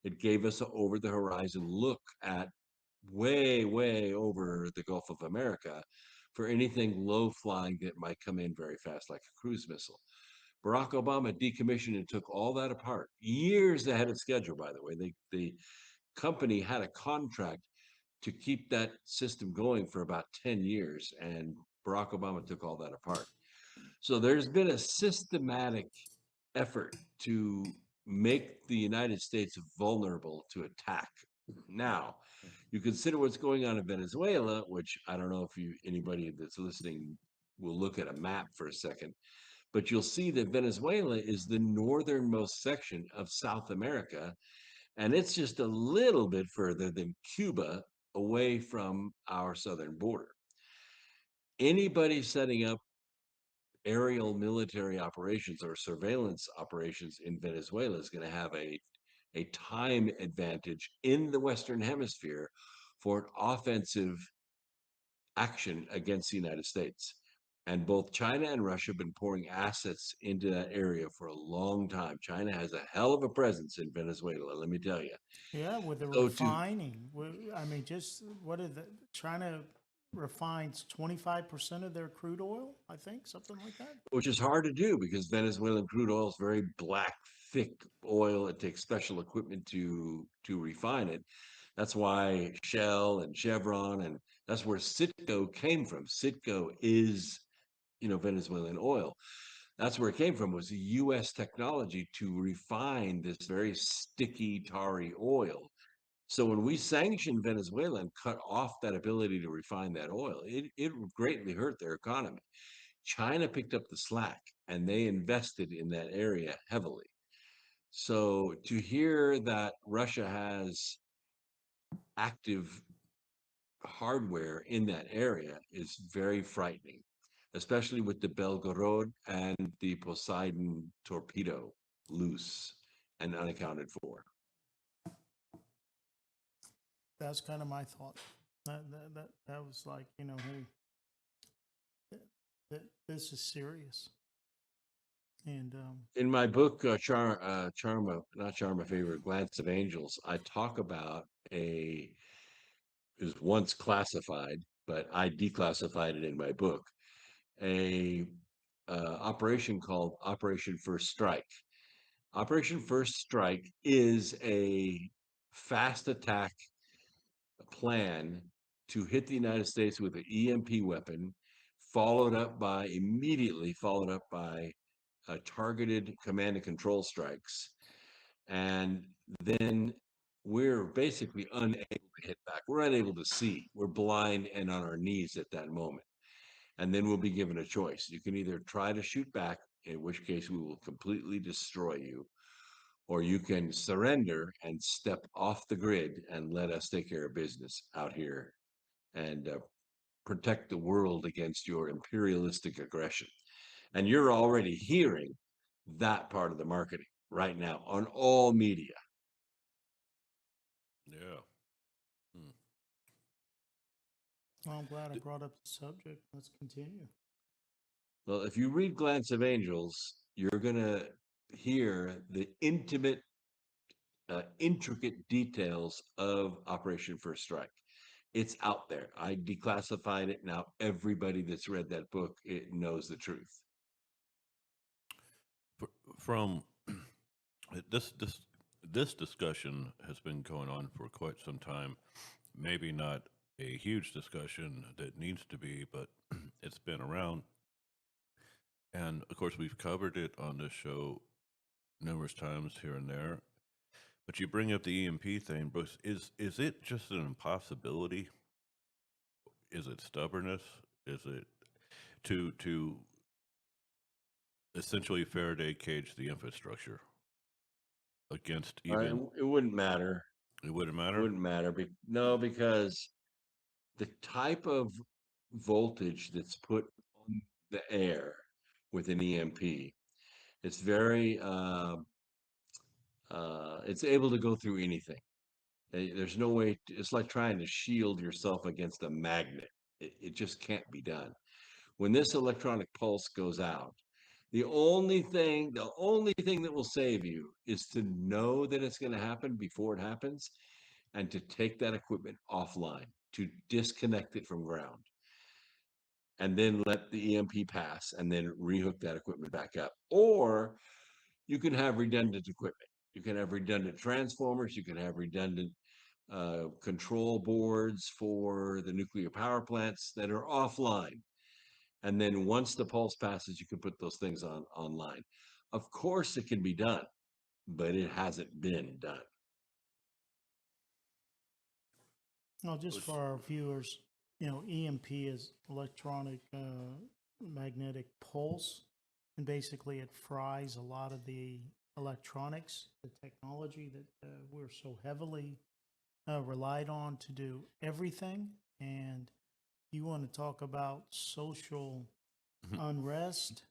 [SPEAKER 9] It gave us an over the horizon look at way, way over the Gulf of America for anything low flying that might come in very fast, like a cruise missile. Barack Obama decommissioned and took all that apart years ahead of schedule, by the way. The company had a contract to keep that system going for about 10 years, and Barack Obama took all that apart. So there's been a systematic effort to make the United States vulnerable to attack. Now, you consider what's going on in Venezuela, which I don't know if anybody that's listening will look at a map for a second, but you'll see that Venezuela is the northernmost section of South America, and it's just a little bit further than Cuba away from our southern border. Anybody setting up aerial military operations or surveillance operations in Venezuela is going to have a time advantage in the Western Hemisphere for an offensive action against the United States. And both China and Russia have been pouring assets into that area for a long time. China has a hell of a presence in Venezuela, let me tell you.
[SPEAKER 8] Yeah, with the
[SPEAKER 9] So
[SPEAKER 8] refining. I mean, just what are the China refines 25% of their crude oil, I think, something like that.
[SPEAKER 9] Which is hard to do because Venezuelan crude oil is very black, thick oil. It takes special equipment to refine it. That's why Shell and Chevron, and that's where Citgo came from. Citgo is, Venezuelan oil. That's where it came from, was the U.S. technology to refine this very sticky, tarry oil. So when we sanctioned Venezuela and cut off that ability to refine that oil, it greatly hurt their economy. China picked up the slack and they invested in that area heavily. So to hear that Russia has active hardware in that area is very frightening, especially with the Belgorod and the Poseidon torpedo loose and unaccounted for.
[SPEAKER 8] That's kind of my thought. That was like, hey, this is serious. And
[SPEAKER 9] in my book, Charma, not Charma Favor, Glance of Angels, I talk about it was once classified, but I declassified it in my book, a operation called Operation First Strike. Operation First Strike is a fast attack plan to hit the United States with an EMP weapon, immediately followed up by targeted command and control strikes. And then we're basically unable to hit back. We're unable to see. We're blind and on our knees at that moment. And then we'll be given a choice. You can either try to shoot back, in which case we will completely destroy you, or you can surrender and step off the grid and let us take care of business out here and protect the world against your imperialistic aggression. And you're already hearing that part of the marketing right now on all media.
[SPEAKER 7] Yeah.
[SPEAKER 8] Well, I'm glad I brought up the subject. Let's continue.
[SPEAKER 9] Well, if you read Glance of Angels, you're going to hear the intimate, intricate details of Operation First Strike. It's out there. I declassified it. Now everybody that's read that book, it knows the truth.
[SPEAKER 7] From this discussion has been going on for quite some time. Maybe not a huge discussion that needs to be, but it's been around. And of course, we've covered it on this show numerous times here and there. But you bring up the EMP thing, Bruce. Is it just an impossibility? Is it stubbornness? Is it to essentially Faraday cage the infrastructure against even?
[SPEAKER 9] It wouldn't matter.
[SPEAKER 7] It wouldn't matter.
[SPEAKER 9] It wouldn't matter. No, because the type of voltage that's put on the air with an EMP, it's very it's able to go through anything. There's no way. It's like trying to shield yourself against a magnet. It just can't be done. When this electronic pulse goes out, the only thing that will save you is to know that it's going to happen before it happens, and to take that equipment offline, to disconnect it from ground, and then let the EMP pass and then rehook that equipment back up. Or you can have redundant equipment. You can have redundant transformers. You can have redundant control boards for the nuclear power plants that are offline. And then once the pulse passes, you can put those things online. Of course, it can be done, but it hasn't been done.
[SPEAKER 8] Well, just for our viewers, EMP is electronic magnetic pulse, and basically it fries a lot of the electronics, the technology that we're so heavily relied on to do everything. And you want to talk about social unrest,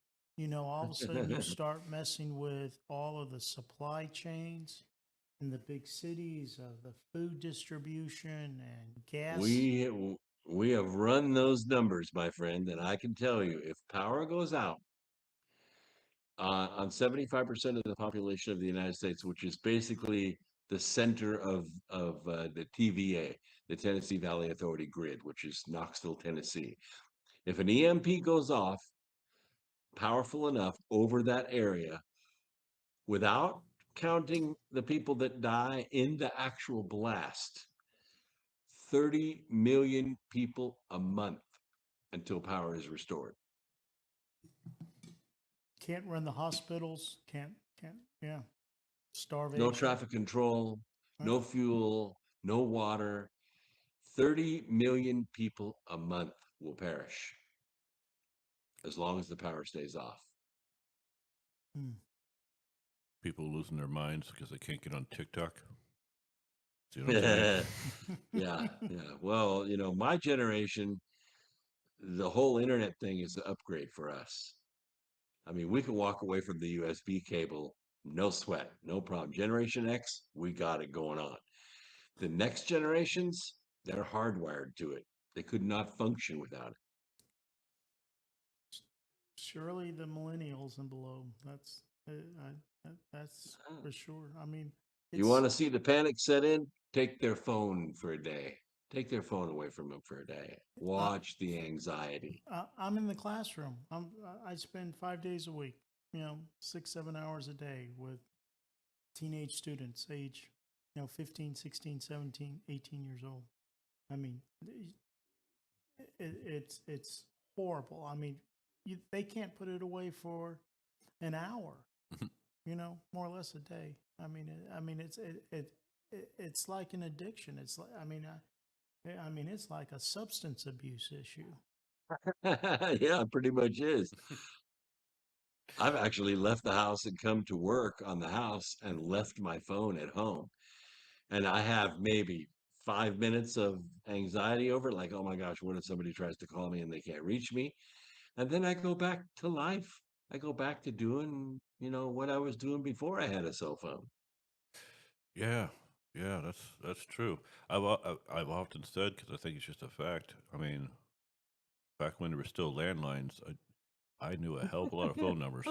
[SPEAKER 8] all of a sudden you start messing with all of the supply chains in the big cities of the food distribution and gas.
[SPEAKER 9] We have run those numbers, my friend, and I can tell you, if power goes out on 75% of the population of the United States, which is basically the center of the TVA, the Tennessee Valley Authority grid, which is Knoxville, Tennessee. If an EMP goes off powerful enough over that area, without counting the people that die in the actual blast, 30 million people a month until power is restored.
[SPEAKER 8] Can't run the hospitals, starvation.
[SPEAKER 9] No traffic control, no fuel, no water. 30 million people a month will perish as long as the power stays off.
[SPEAKER 7] People losing their minds because they can't get on TikTok. See what I'm saying?
[SPEAKER 9] Yeah. Well, my generation, the whole internet thing is an upgrade for us. I mean, we can walk away from the USB cable, no sweat, no problem. Generation X, we got it going on. The next generations, they're hardwired to it. They could not function without it.
[SPEAKER 8] Surely the millennials and below. That's for sure. I mean,
[SPEAKER 9] you want to see the panic set in? Take their phone for a day. Take their phone away from them for a day. Watch the anxiety.
[SPEAKER 8] I'm in the classroom. I spend 5 days a week, 6-7 hours a day with teenage students, age 15, 16, 17, 18 years old. I mean, it's horrible. I mean, they can't put it away for an hour, more or less a day. I mean, it's like an addiction. It's like, it's like a substance abuse issue.
[SPEAKER 9] Yeah, it pretty much is. I've actually left the house and come to work on the house and left my phone at home. And I have maybe 5 minutes of anxiety over it, like, oh my gosh, what if somebody tries to call me and they can't reach me? And then I go back to life. I go back to doing, what I was doing before I had a cell phone.
[SPEAKER 7] Yeah, that's true. I've often said, because I think it's just a fact. I mean, back when there were still landlines, I knew a hell of a lot of phone numbers.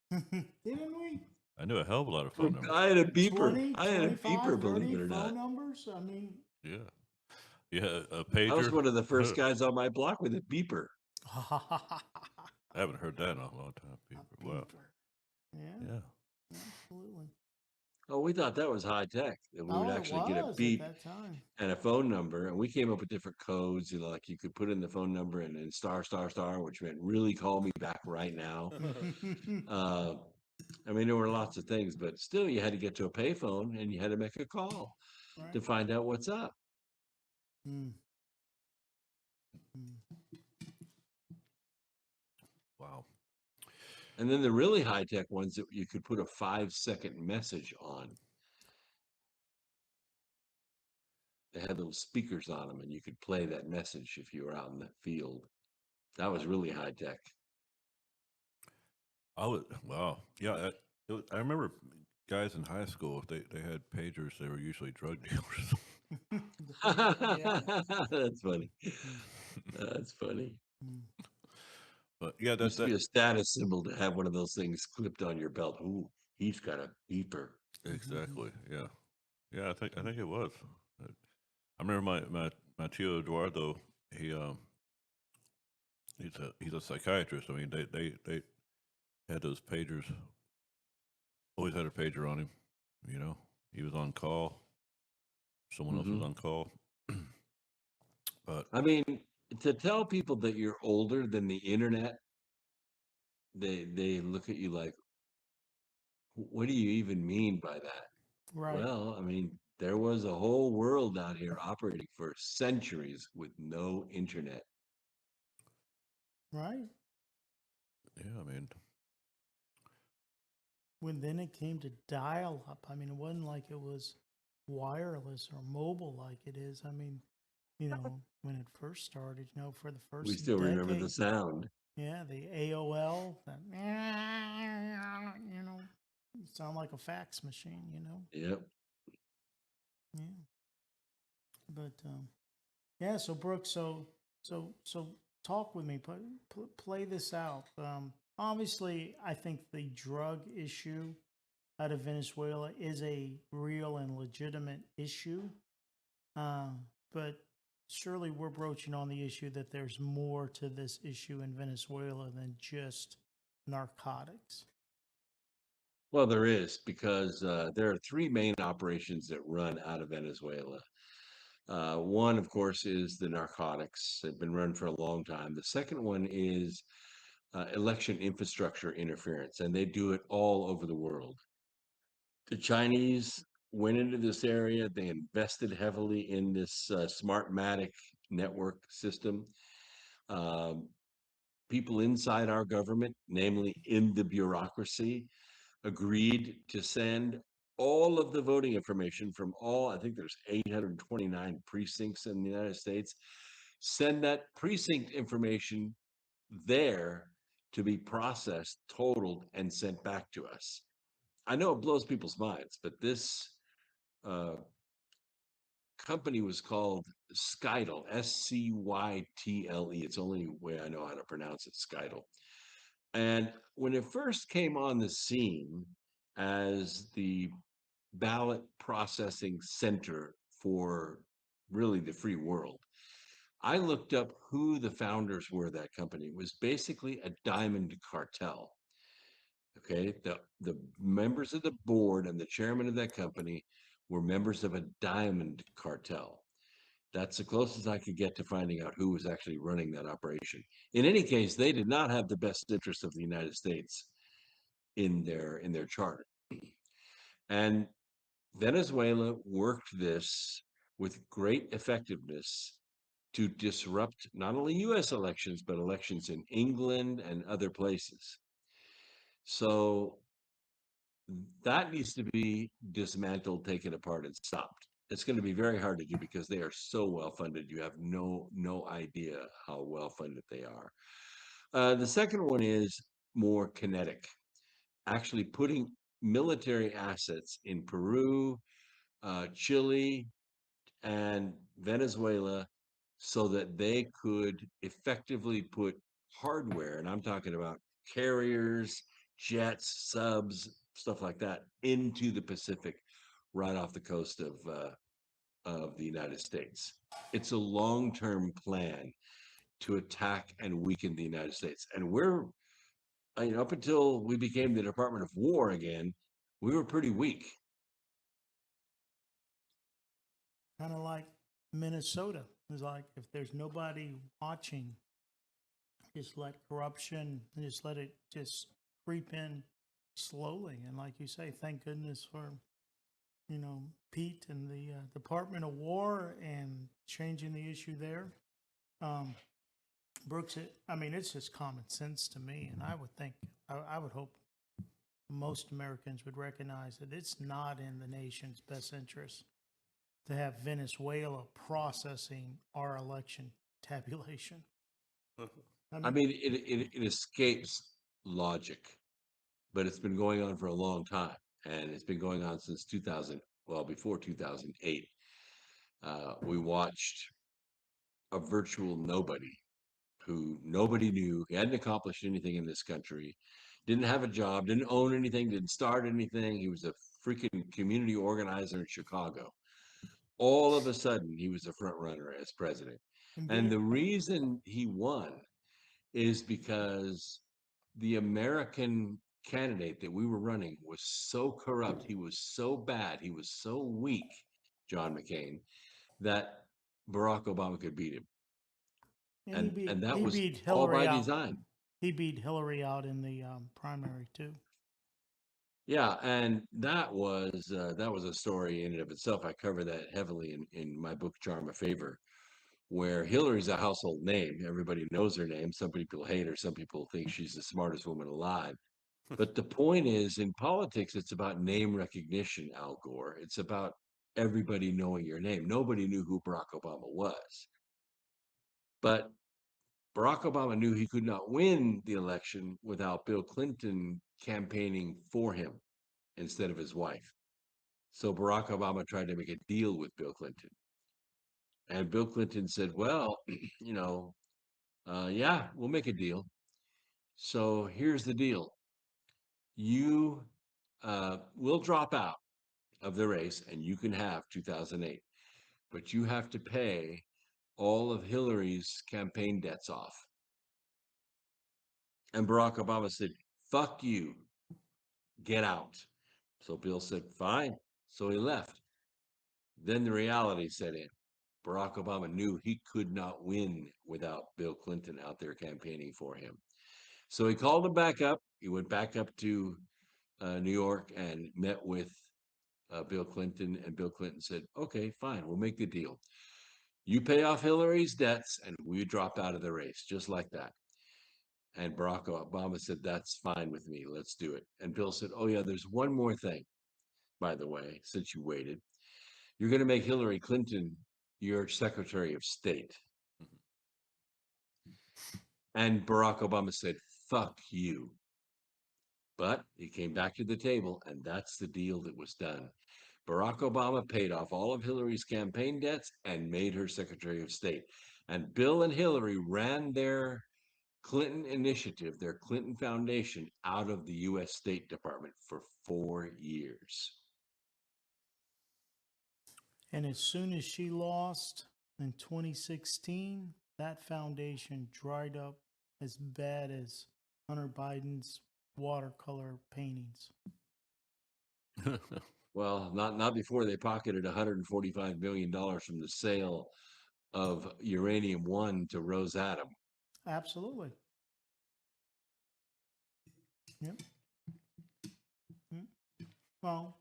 [SPEAKER 8] Didn't we?
[SPEAKER 7] I knew a hell of a lot of phone numbers.
[SPEAKER 9] I had a beeper.
[SPEAKER 8] 20,
[SPEAKER 9] I had a
[SPEAKER 8] 25,
[SPEAKER 9] beeper,
[SPEAKER 8] 30
[SPEAKER 9] believe it or
[SPEAKER 8] phone
[SPEAKER 9] not.
[SPEAKER 8] numbers. I mean,
[SPEAKER 7] Yeah, a pager.
[SPEAKER 9] I was one of the first guys on my block with a beeper.
[SPEAKER 7] I haven't heard that in a long time. Beeper. Wow.
[SPEAKER 8] Yeah, absolutely.
[SPEAKER 9] Oh, we thought that was high tech, that we would actually get a beep and a phone number. And we came up with different codes, like you could put in the phone number and then star, which meant really call me back right now. I mean, there were lots of things, but still you had to get to a payphone and you had to make a call to find out what's up.
[SPEAKER 7] Wow.
[SPEAKER 9] And then the really high-tech ones that you could put a 5-second message on. They had little speakers on them, and you could play that message if you were out in the field. That was really high-tech.
[SPEAKER 7] Wow. Yeah, I remember guys in high school, if they had pagers, they were usually drug dealers.
[SPEAKER 9] That's funny. That's funny.
[SPEAKER 7] But yeah,
[SPEAKER 9] that's be a status symbol to have one of those things clipped on your belt. Ooh, he's got a beeper.
[SPEAKER 7] Exactly. Yeah. I think it was. I remember my tio Eduardo. He's a psychiatrist. I mean, they had those pagers. Always had a pager on him. You know, he was on call. Someone else was on call. But
[SPEAKER 9] I mean, to tell people that you're older than the internet, they look at you like, what do you even mean by that?
[SPEAKER 8] Right.
[SPEAKER 9] Well, I mean, there was a whole world out here operating for centuries with no internet.
[SPEAKER 8] Right.
[SPEAKER 7] yeah, I mean,
[SPEAKER 8] When then it came to dial up, I mean, it wasn't like it was wireless or mobile like it is. I mean, when it first started, for the first
[SPEAKER 9] We still remember the
[SPEAKER 8] decade,
[SPEAKER 9] sound.
[SPEAKER 8] yeah, the AOL, that, sound like a fax machine,
[SPEAKER 9] Yep.
[SPEAKER 8] Yeah. But yeah, so Brooks, so talk with me. Play this out. Obviously, I think the drug issue out of Venezuela is a real and legitimate issue. But surely we're broaching on the issue that there's more to this issue in Venezuela than just narcotics.
[SPEAKER 9] Well, there is, because there are three main operations that run out of Venezuela. One, of course, is the narcotics. They've been run for a long time. The second one is election infrastructure interference, and they do it all over the world. The Chinese went into this area. They invested heavily in this Smartmatic network system. People inside our government, namely in the bureaucracy, agreed to send all of the voting information from I think there's 829 precincts in the United States, send that precinct information there to be processed, totaled, and sent back to us. I know it blows people's minds, but this company was called Scytl, Scytle. It's the only way I know how to pronounce it, Scytl. And when it first came on the scene as the ballot processing center for really the free world, I looked up who the founders were of that company. It was basically a diamond cartel. Okay, the members of the board and the chairman of that company were members of a diamond cartel. That's the closest I could get to finding out who was actually running that operation. In any case, they did not have the best interest of the United States in their charter. And Venezuela worked this with great effectiveness to disrupt not only US elections, but elections in England and other places. So that needs to be dismantled, taken apart, and stopped. It's going to be very hard to do because they are so well funded. You have no idea how well funded they are. The second one is more kinetic, actually putting military assets in Peru, Chile, and Venezuela so that they could effectively put hardware, and I'm talking about carriers, jets, subs, stuff like that, into the Pacific right off the coast of the United States. It's a long-term plan to attack and weaken the United States. And we're, up until we became the Department of War again, we were pretty weak.
[SPEAKER 8] Kind of like Minnesota. It's like if there's nobody watching, just let corruption, just let it just creep in slowly. And like you say, thank goodness for, Pete and the Department of War and changing the issue there. Brooks, it's just common sense to me. And I would think, I would hope most Americans would recognize that it's not in the nation's best interest to have Venezuela processing our election tabulation.
[SPEAKER 9] It escapes logic, but it's been going on for a long time, and it's been going on since before 2008. We watched a virtual nobody who nobody knew. He hadn't accomplished anything in this country, didn't have a job, didn't own anything, didn't start anything. He was a freaking community organizer in Chicago. all of a sudden he was a front runner as president. And the reason he won is because the American candidate that we were running was so corrupt, he was so bad, he was so weak, John McCain, that Barack Obama could beat him. And that
[SPEAKER 8] he
[SPEAKER 9] was
[SPEAKER 8] beat
[SPEAKER 9] all
[SPEAKER 8] Hillary
[SPEAKER 9] by
[SPEAKER 8] out.
[SPEAKER 9] design.
[SPEAKER 8] He beat Hillary out in the primary too.
[SPEAKER 9] Yeah, and that was a story in and of itself. I cover that heavily in my book Charm of Favor, where Hillary's a household name. Everybody knows her name. Some people hate her. Some people think she's the smartest woman alive. But the point is, in politics, it's about name recognition, Al Gore. It's about everybody knowing your name. Nobody knew who Barack Obama was. But Barack Obama knew he could not win the election without Bill Clinton campaigning for him instead of his wife. So Barack Obama tried to make a deal with Bill Clinton. And Bill Clinton said, well, yeah, we'll make a deal. So here's the deal. You will drop out of the race and you can have 2008, but you have to pay all of Hillary's campaign debts off. And Barack Obama said, fuck you, get out. So Bill said, fine. So he left. Then the reality set in. Barack Obama knew he could not win without Bill Clinton out there campaigning for him. So he called him back up. He went back up to New York and met with Bill Clinton. And Bill Clinton said, okay, fine, we'll make the deal. You pay off Hillary's debts and we drop out of the race, just like that. And Barack Obama said, that's fine with me. Let's do it. And Bill said, oh, yeah, there's one more thing, by the way, since you waited. You're going to make Hillary Clinton your Secretary of State. And Barack Obama said, fuck you. But he came back to the table, and that's the deal that was done. Barack Obama paid off all of Hillary's campaign debts and made her Secretary of State. And Bill and Hillary ran their Clinton initiative, their Clinton Foundation, out of the U.S. State Department for 4 years.
[SPEAKER 8] And as soon as she lost in 2016, that foundation dried up as bad as Hunter Biden's watercolor paintings.
[SPEAKER 9] Well, not before they pocketed $145 million from the sale of Uranium One to Rosatom.
[SPEAKER 8] Absolutely. Yep. Well,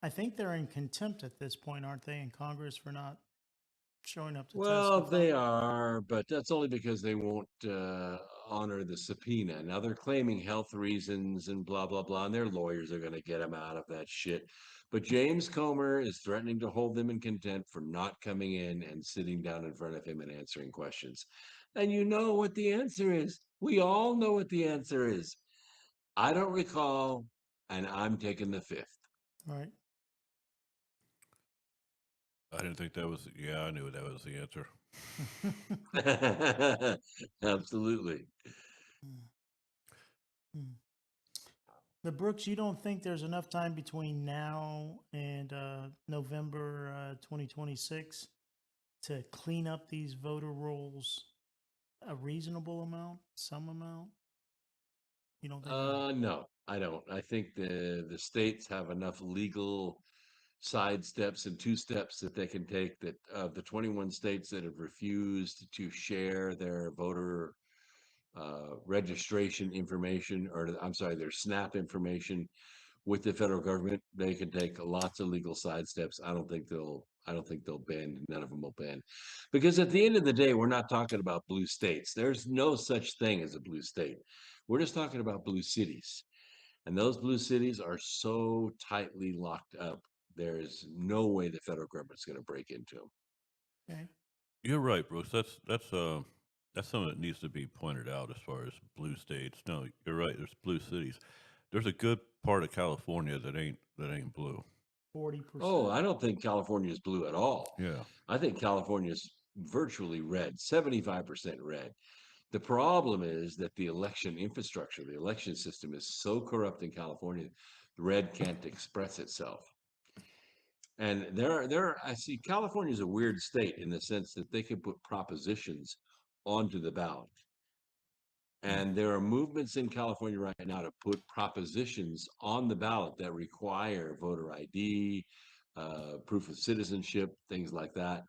[SPEAKER 8] I think they're in contempt at this point, aren't they, in Congress for not showing up to
[SPEAKER 9] Well,
[SPEAKER 8] testify?
[SPEAKER 9] they are, but that's only because they won't honor the subpoena. Now they're claiming health reasons and blah, blah, blah, and their lawyers are going to get them out of that shit. But James Comer is threatening to hold them in contempt for not coming in and sitting down in front of him and answering questions. And you know what the answer is. We all know what the answer is. I don't recall, and I'm taking the fifth.
[SPEAKER 8] Right.
[SPEAKER 7] I didn't think that was. Yeah, I knew that was the answer.
[SPEAKER 9] Absolutely.
[SPEAKER 8] The Brooks, you don't think there's enough time between now and November 2026 to clean up these voter rolls a reasonable amount, some amount? You don't think?
[SPEAKER 9] No, I don't. I think the states have enough legal side steps and two steps that they can take, that of the 21 states that have refused to share their voter registration information, or I'm sorry, their SNAP information with the federal government, they can take lots of legal side steps. I don't think they'll bend. None of them will bend, because at the end of the day, we're not talking about blue states. There's no such thing as a blue state. We're just talking about blue cities, and those blue cities are so tightly locked up. There's no way the federal government's going to break into them.
[SPEAKER 8] Okay.
[SPEAKER 7] You're right, Bruce. That's something that needs to be pointed out as far as blue states. No, you're right. There's blue cities. There's a good part of California that ain't blue.
[SPEAKER 8] 40%.
[SPEAKER 9] Oh, I don't think California is blue at all.
[SPEAKER 7] Yeah.
[SPEAKER 9] I think California is virtually red, 75% red. The problem is that the election infrastructure, the election system is so corrupt in California, red can't express itself. And I see California is a weird state in the sense that they can put propositions onto the ballot. And there are movements in California right now to put propositions on the ballot that require voter ID, proof of citizenship, things like that.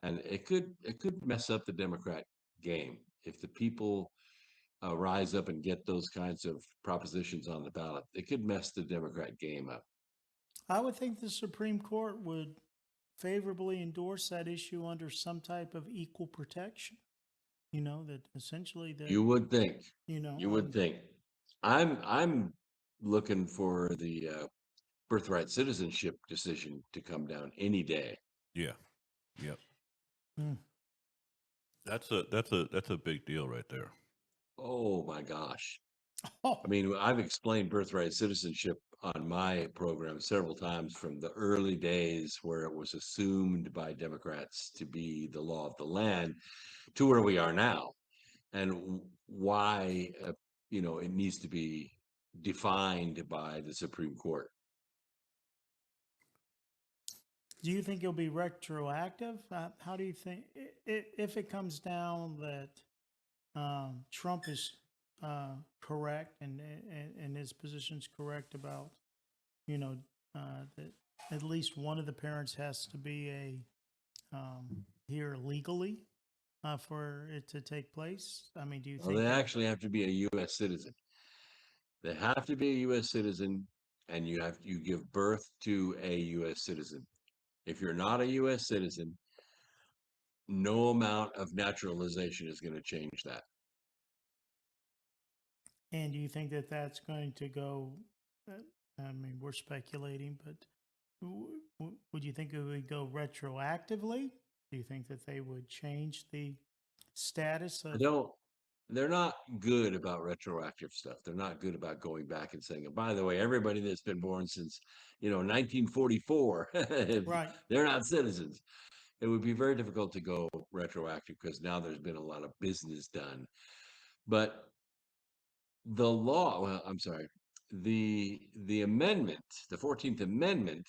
[SPEAKER 9] And it could mess up the Democrat game if the people rise up and get those kinds of propositions on the ballot. It could mess the Democrat game up.
[SPEAKER 8] I would think the Supreme Court would favorably endorse that issue under some type of equal protection. You know, that essentially that
[SPEAKER 9] You would think.
[SPEAKER 8] you know
[SPEAKER 9] You would think. I'm looking for the birthright citizenship decision to come down any day.
[SPEAKER 7] Yeah. Yep.
[SPEAKER 8] Hmm.
[SPEAKER 7] That's a big deal right there.
[SPEAKER 9] Oh my gosh.
[SPEAKER 8] Oh,
[SPEAKER 9] I mean, I've explained birthright citizenship on my program several times from the early days where it was assumed by Democrats to be the law of the land to where we are now, and why it needs to be defined by the Supreme Court.
[SPEAKER 8] do you think it'll be retroactive? How do you think if it comes down that Trump is correct and his position's correct about that at least one of the parents has to be here legally for it to take place? I mean, do you
[SPEAKER 9] Well,
[SPEAKER 8] think
[SPEAKER 9] they
[SPEAKER 8] that-
[SPEAKER 9] actually have to be a U.S. citizen. They have to be a U.S. citizen, and you give birth to a U.S. citizen. If you're not a U.S. citizen, no amount of naturalization is going to change that.
[SPEAKER 8] And do you think that that's going to go? I mean, we're speculating, but would you think it would go retroactively? Do you think that they would change the status of?
[SPEAKER 9] They're not good about retroactive stuff. They're not good about going back and saying, by the way, everybody that's been born since 1944,
[SPEAKER 8] Right.
[SPEAKER 9] they're not citizens. It would be very difficult to go retroactive because now there's been a lot of business done. But the law, well, I'm sorry, the amendment, the 14th Amendment,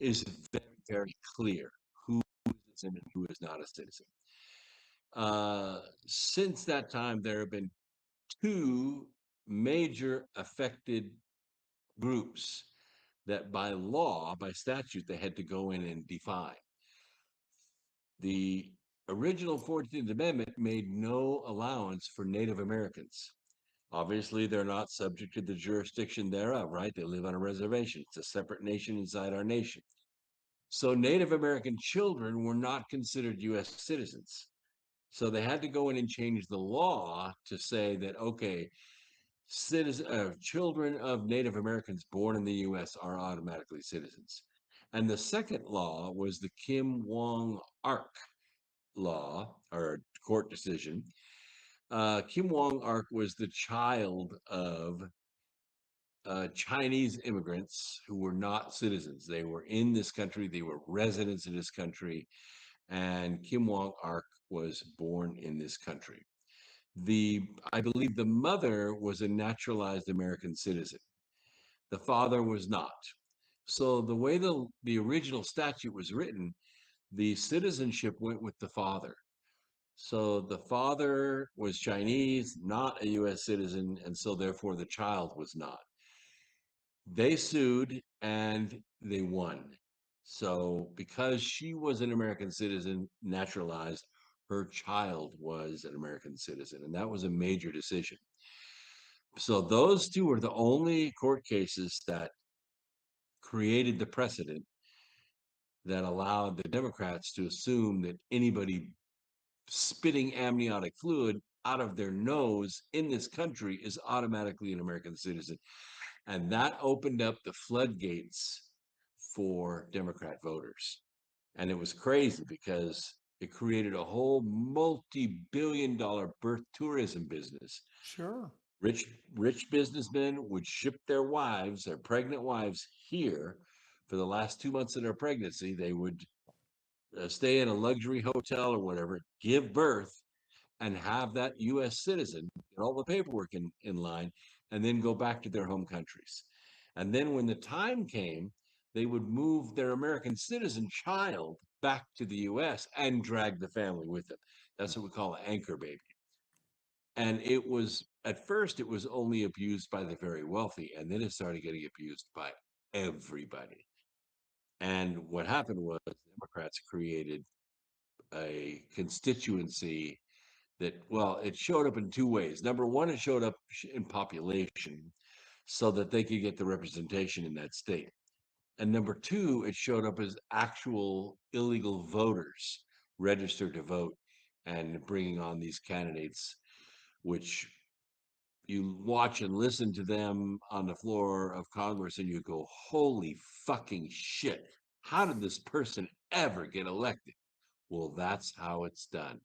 [SPEAKER 9] is very, very clear who is a citizen and who is not a citizen. Since that time, there have been two major affected groups that by law, by statute, they had to go in and define. The original 14th Amendment made no allowance for Native Americans. Obviously, they're not subject to the jurisdiction thereof, right? They live on a reservation. It's a separate nation inside our nation. So Native American children were not considered U.S. citizens. So they had to go in and change the law to say that, okay, children of Native Americans born in the U.S. are automatically citizens. And the second law was the Kim Wong-Ark law, or court decision. Kim Wong-Ark was the child of Chinese immigrants who were not citizens. They were in this country, they were residents in this country, and Kim Wong-Ark was born in this country. I believe the mother was a naturalized American citizen. The father was not. So the way the original statute was written, the citizenship went with the father. So the father was Chinese, not a U.S. citizen, and so therefore the child was not. They sued and they won. So because she was an American citizen, naturalized, her child was an American citizen, and that was a major decision. So those two were the only court cases that created the precedent that allowed the Democrats to assume that anybody spitting amniotic fluid out of their nose in this country is automatically an American citizen. And that opened up the floodgates for Democrat voters. And it was crazy because it created a whole multi-billion-dollar birth tourism business.
[SPEAKER 8] Sure.
[SPEAKER 9] Rich businessmen would ship their wives, their pregnant wives, here for the last 2 months of their pregnancy. They would stay in a luxury hotel or whatever, give birth, and have that U.S. citizen get all the paperwork in line, and then go back to their home countries. And then when the time came they would move their American citizen child back to the US and drag the family with them. That's what we call an anchor baby. And it was, at first, it was only abused by the very wealthy, and then it started getting abused by everybody. And what happened was Democrats created a constituency that, well, it showed up in two ways. Number one, it showed up in population so that they could get the representation in that state. And number two, it showed up as actual illegal voters registered to vote and bringing on these candidates, which you watch and listen to them on the floor of Congress and you go, holy fucking shit. How did this person ever get elected? Well, that's how it's done.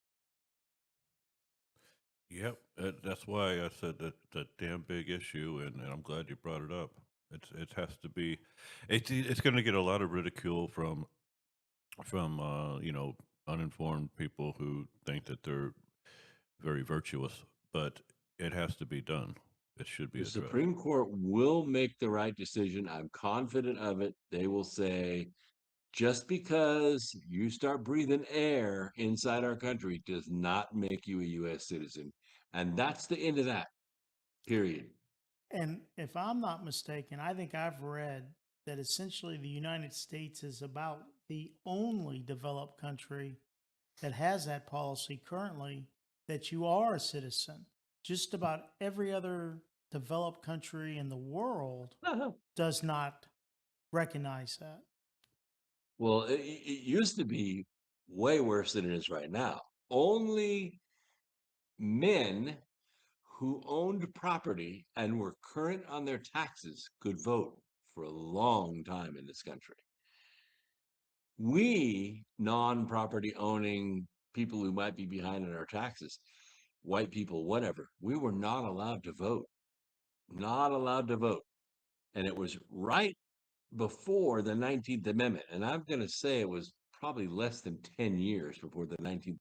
[SPEAKER 7] Yep, that's why I said that that damn big issue, and I'm glad you brought it up. It has to be, it's going to get a lot of ridicule from uninformed people who think that they're very virtuous, but it has to be done. It should be
[SPEAKER 9] The
[SPEAKER 7] addressed.
[SPEAKER 9] Supreme Court will make the right decision. I'm confident of it. They will say, just because you start breathing air inside our country does not make you a U.S. citizen. And that's the end of that, period.
[SPEAKER 8] And if I'm not mistaken, I think I've read that essentially the United States is about the only developed country that has that policy currently, that you are a citizen. Just about every other developed country in the world does not recognize that.
[SPEAKER 9] Well, it used to be way worse than it is right now. Only men who owned property and were current on their taxes could vote for a long time in this country. We, non-property owning people who might be behind on our taxes, white people, whatever, we were not allowed to vote. Not allowed to vote. And it was right before the 19th Amendment. And I'm going to say it was probably less than 10 years before the 19th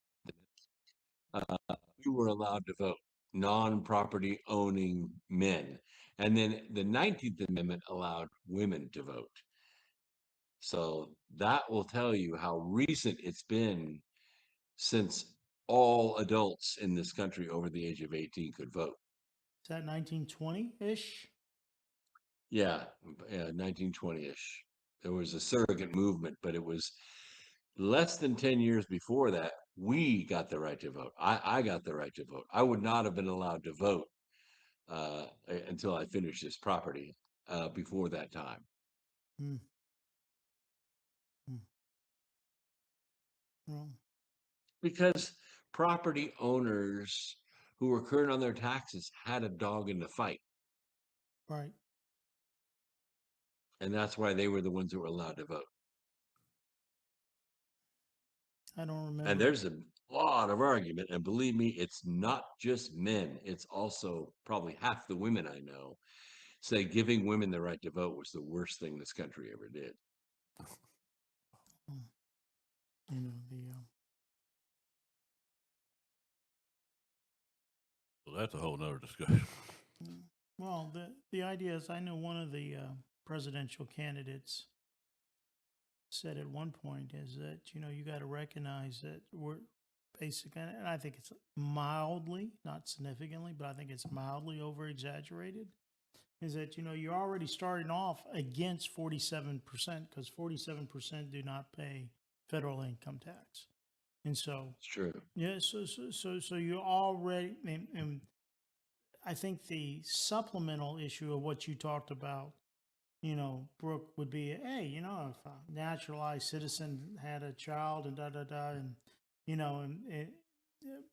[SPEAKER 9] Amendment. We were allowed to vote, non-property owning men. And then the 19th Amendment allowed women to vote. So that will tell you how recent it's been since all adults in this country over the age of 18 could vote.
[SPEAKER 8] Is that 1920-ish?
[SPEAKER 9] Yeah, 1920-ish. There was a surrogate movement, but it was less than 10 years before that. We got the right to vote. I got the right to vote. I would not have been allowed to vote until I finished this property before that time.
[SPEAKER 8] Hmm. Well,
[SPEAKER 9] Because property owners who were current on their taxes had a dog in the fight.
[SPEAKER 8] right.
[SPEAKER 9] And that's why they were the ones that were allowed to vote.
[SPEAKER 8] I don't remember.
[SPEAKER 9] And there's a lot of argument. And believe me, it's not just men. It's also probably half the women I know say giving women the right to vote was the worst thing this country ever did.
[SPEAKER 8] You know,
[SPEAKER 7] So that's a whole nother discussion.
[SPEAKER 8] well, the idea is, I know one of the presidential candidates said at one point is that, you got to recognize that we're basically, and I think it's mildly, not significantly, but I think it's mildly over exaggerated, is that, you're already starting off against 47%, because 47% do not pay federal income tax. And so,
[SPEAKER 9] It's true.
[SPEAKER 8] yeah, so you already, and I think the supplemental issue of what you talked about, Brooke, would be, hey, if a naturalized citizen had a child and and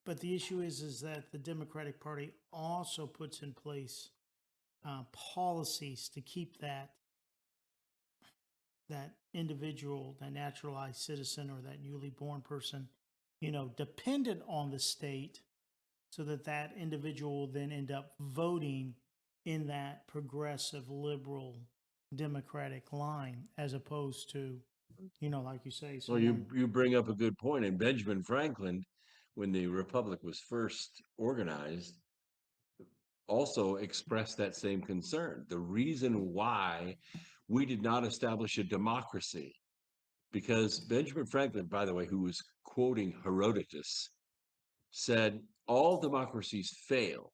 [SPEAKER 8] but the issue is that the Democratic Party also puts in place policies to keep that individual, that naturalized citizen or that newly born person, dependent on the state, so that individual will then end up voting in that progressive liberal Democratic line, as opposed to, like you say.
[SPEAKER 9] Well, you bring up a good point. And Benjamin Franklin, when the Republic was first organized, also expressed that same concern. The reason why we did not establish a democracy. Because Benjamin Franklin, by the way, who was quoting Herodotus, said all democracies fail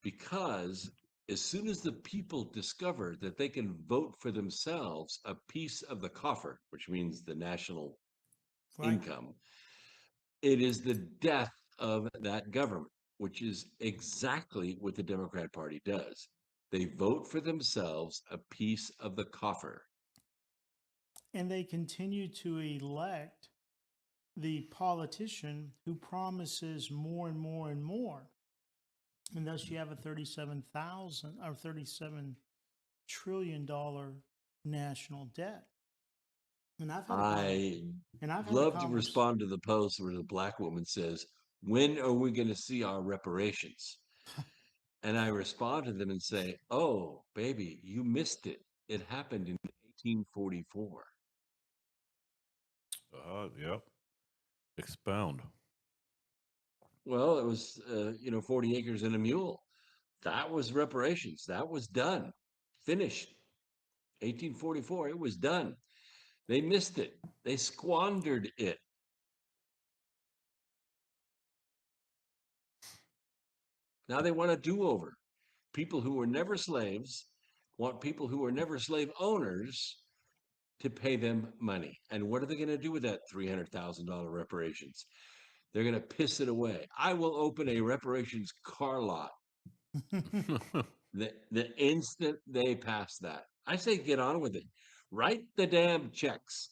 [SPEAKER 9] because as soon as the people discover that they can vote for themselves a piece of the coffer, which means the national income, it is the death of that government, which is exactly what the Democrat Party does. They vote for themselves a piece of the coffer.
[SPEAKER 8] And they continue to elect the politician who promises more and more and more. And thus you have a $37 trillion national debt. And I've
[SPEAKER 9] love to respond to the post where the black woman says, "When are we going to see our reparations?" And I respond to them and say, "Oh, baby, you missed it. It happened in 1844.
[SPEAKER 7] Yep. Expound.
[SPEAKER 9] Well, it was 40 acres and a mule. That was reparations. That was done, finished. 1844. It was done. They missed it. They squandered it. Now they want a do-over. People who were never slaves want people who were never slave owners to pay them money. And what are they going to do with that $300,000 reparations? They're going to piss it away. I will open a reparations car lot the instant they pass that. I say get on with it. Write the damn checks.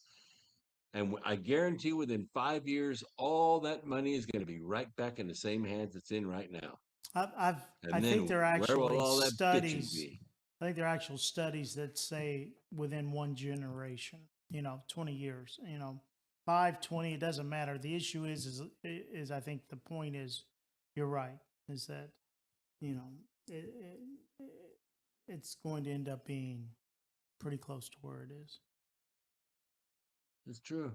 [SPEAKER 9] And I guarantee within 5 years, all that money is going to be right back in the same hands it's in right now.
[SPEAKER 8] I think there are actually studies.
[SPEAKER 9] Be?
[SPEAKER 8] I think there are actual studies that say within one generation, 20 years, 5, 20, it doesn't matter. The issue is I think the point is, you're right, is that, it's going to end up being pretty close to where it is.
[SPEAKER 9] It's true.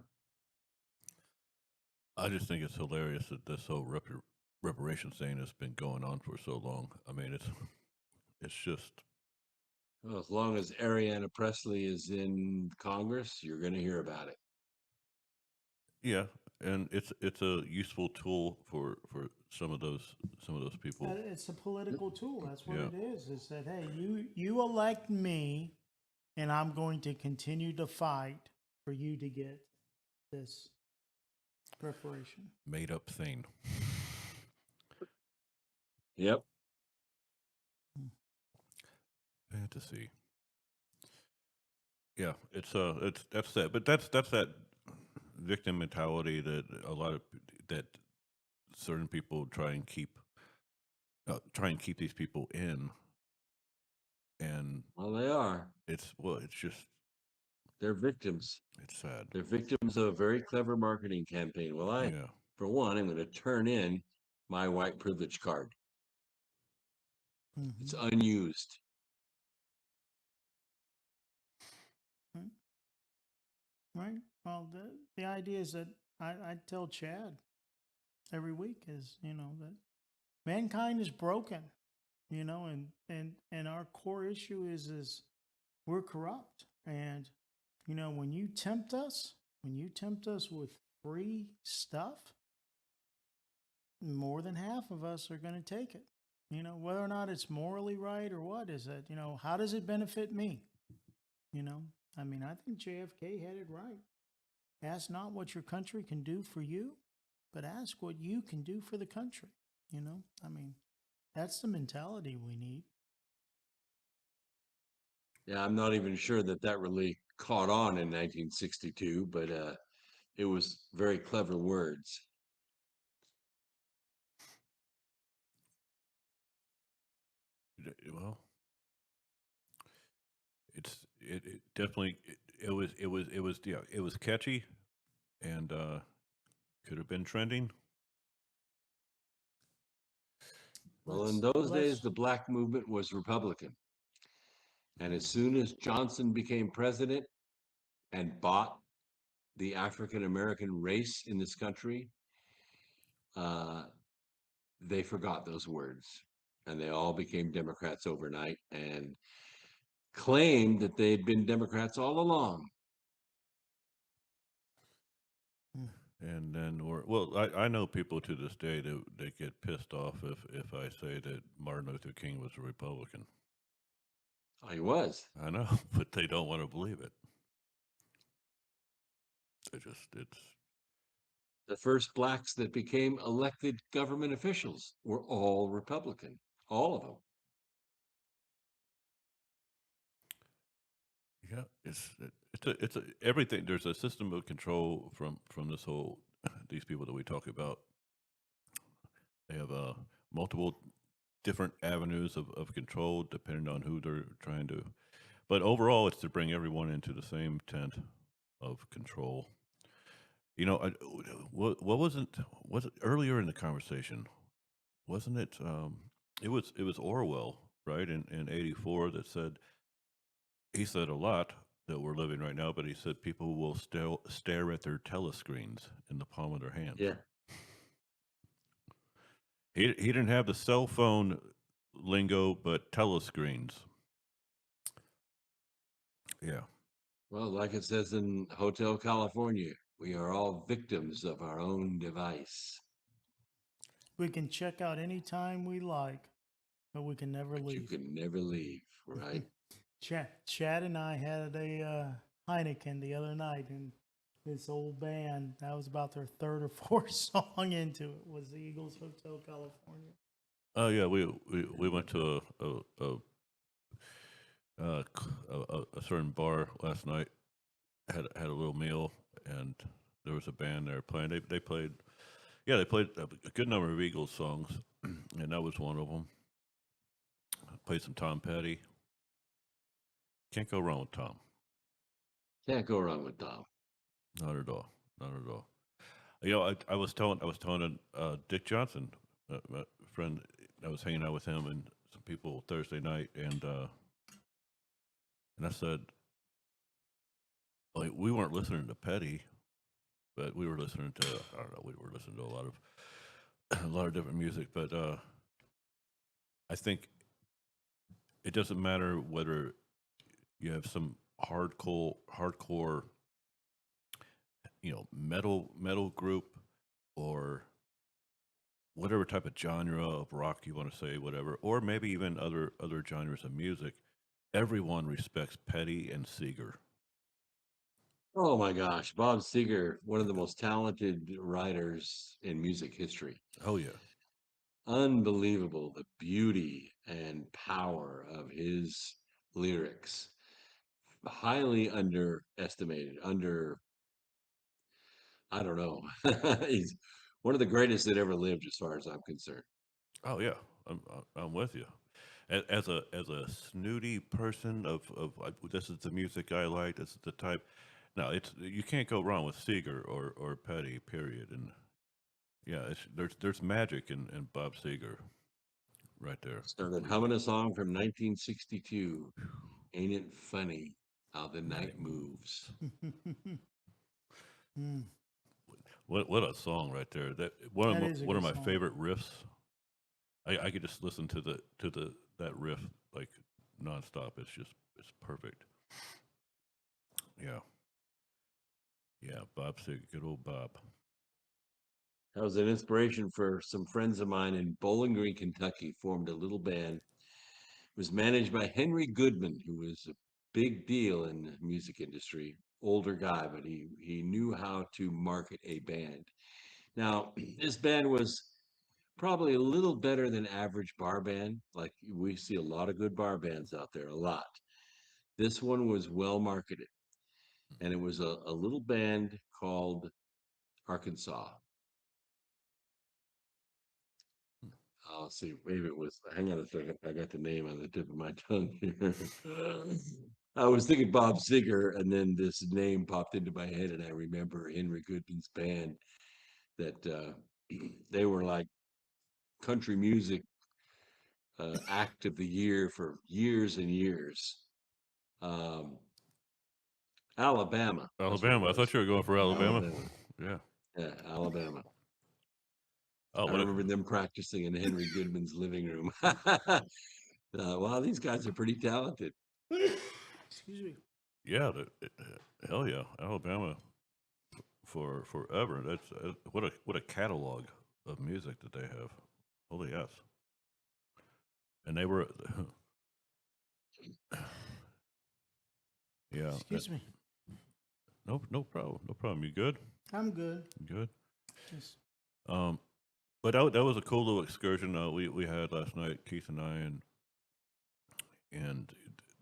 [SPEAKER 7] I just think it's hilarious that this whole reparations thing has been going on for so long. I mean, it's just.
[SPEAKER 9] Well, as long as Ariana Presley is in Congress, you're going to hear about it.
[SPEAKER 7] Yeah, and it's a useful tool for some of those people.
[SPEAKER 8] It's a political tool. That's what it is. It's that, hey, you elect me, and I'm going to continue to fight for you to get this reparation.
[SPEAKER 7] Made up thing.
[SPEAKER 9] Yep.
[SPEAKER 7] Fantasy. Yeah, it's that's that, but that's that victim mentality that that certain people try and keep these people in. And
[SPEAKER 9] well, they are.
[SPEAKER 7] It's just
[SPEAKER 9] they're victims.
[SPEAKER 7] It's sad.
[SPEAKER 9] They're victims of a very clever marketing campaign. Well, for one, I'm going to turn in my white privilege card. Mm-hmm. It's unused.
[SPEAKER 8] Right. Well, the idea is that I tell Chad every week is, that mankind is broken, and our core issue is we're corrupt. And, when you tempt us with free stuff, more than half of us are going to take it. Whether or not it's morally right or what is it, how does it benefit me? I mean, I think JFK had it right. Ask not what your country can do for you, but ask what you can do for the country. I mean, that's the mentality we need.
[SPEAKER 9] Yeah, I'm not even sure that really caught on in 1962, but it was very clever words.
[SPEAKER 7] Well, it definitely it was catchy, and could have been trending.
[SPEAKER 9] Well, in those days, the black movement was Republican, and as soon as Johnson became president and bought the African American race in this country, they forgot those words, and they all became Democrats overnight. And claimed that they'd been Democrats all along.
[SPEAKER 7] And then, I know people to this day that they get pissed off if I say that Martin Luther King was a Republican.
[SPEAKER 9] Oh, he was.
[SPEAKER 7] I know, but they don't want to believe it. It's
[SPEAKER 9] The first blacks that became elected government officials were all Republican, all of them.
[SPEAKER 7] Yeah, it's everything. There's a system of control from this whole these people that we talk about. They have multiple different avenues of control depending on who they're trying to. But overall, it's to bring everyone into the same tent of control. You know, what was it earlier in the conversation? Wasn't it? It was Orwell, right? In '84 that said he said a lot that we're living right now, but he said people will still stare at their telescreens in the palm of their hands.
[SPEAKER 9] Yeah.
[SPEAKER 7] He didn't have the cell phone lingo, but telescreens. Yeah.
[SPEAKER 9] Well, like it says in Hotel California, we are all victims of our own device.
[SPEAKER 8] We can check out anytime we like, but we can never
[SPEAKER 9] But you
[SPEAKER 8] leave.
[SPEAKER 9] can never leave, right?
[SPEAKER 8] Chad and I had a Heineken the other night, and this old band, that was about their third or fourth song into it, was the Eagles Hotel California.
[SPEAKER 7] Oh yeah, we went to a certain bar last night. Had a little meal, and there was a band there playing. They played, yeah, they played a good number of Eagles songs, and that was one of them. Played some Tom Petty. Can't go wrong with Tom.
[SPEAKER 9] Can't go wrong with Tom.
[SPEAKER 7] Not at all. Not at all. You know, I was telling Dick Johnson, my friend. I was hanging out with him and some people Thursday night, and I said, like, we weren't listening to Petty, but we were listening to, I don't know, we were listening to a lot of different music. But I think it doesn't matter whether you have some hardcore, you know, metal group or whatever type of genre of rock you want to say, whatever, or maybe even other genres of music. Everyone respects Petty and Seeger.
[SPEAKER 9] Oh my gosh, Bob Seger, one of the most talented writers in music history.
[SPEAKER 7] Oh yeah,
[SPEAKER 9] Unbelievable, the beauty and power of his lyrics. Highly underestimated, I don't know. He's one of the greatest that ever lived, as far as I'm concerned.
[SPEAKER 7] oh yeah. I'm with you. As a snooty person this is the music I like. This is the type. No, you can't go wrong with Seeger or Petty. Period. And yeah, there's magic in Bob Seger, right there.
[SPEAKER 9] Started humming a song from 1962. Ain't it funny how the night moves?
[SPEAKER 7] What a song right there. That one
[SPEAKER 8] That is a
[SPEAKER 7] of
[SPEAKER 8] good
[SPEAKER 7] my
[SPEAKER 8] song.
[SPEAKER 7] favorite riffs. I could just listen to that riff like nonstop. It's perfect. Yeah. Yeah, Bob Seger, good old Bob.
[SPEAKER 9] That was an inspiration for some friends of mine in Bowling Green, Kentucky, formed a little band. It was managed by Henry Goodman, who was a big deal in the music industry. Older guy, but he knew how to market a band. Now, this band was probably a little better than average bar band. Like, we see a lot of good bar bands out there, a lot. This one was well marketed, and it was a little band called Arkansas. I'll see. Maybe it was. Hang on a second. I got the name on the tip of my tongue here. I was thinking Bob Seger, and then this name popped into my head, and I remember Henry Goodman's band. That they were like country music act of the year for years and years. Um, Alabama. That's what it
[SPEAKER 7] Alabama. I
[SPEAKER 9] was.
[SPEAKER 7] thought you were going for Alabama.
[SPEAKER 9] Alabama.
[SPEAKER 7] Yeah.
[SPEAKER 9] Yeah, Alabama.
[SPEAKER 7] Oh,
[SPEAKER 9] I
[SPEAKER 7] what a,
[SPEAKER 9] remember them practicing in Henry Goodman's living room. Wow, these guys are pretty talented.
[SPEAKER 8] Excuse me.
[SPEAKER 7] Yeah, hell yeah, Alabama for forever. That's what a catalog of music that they have. Holy yes, and they were yeah.
[SPEAKER 8] Excuse me.
[SPEAKER 7] No problem, no problem. You good?
[SPEAKER 8] I'm good.
[SPEAKER 7] You good?
[SPEAKER 8] Just
[SPEAKER 7] Um, but that was a cool little excursion we had last night, Keith and I, and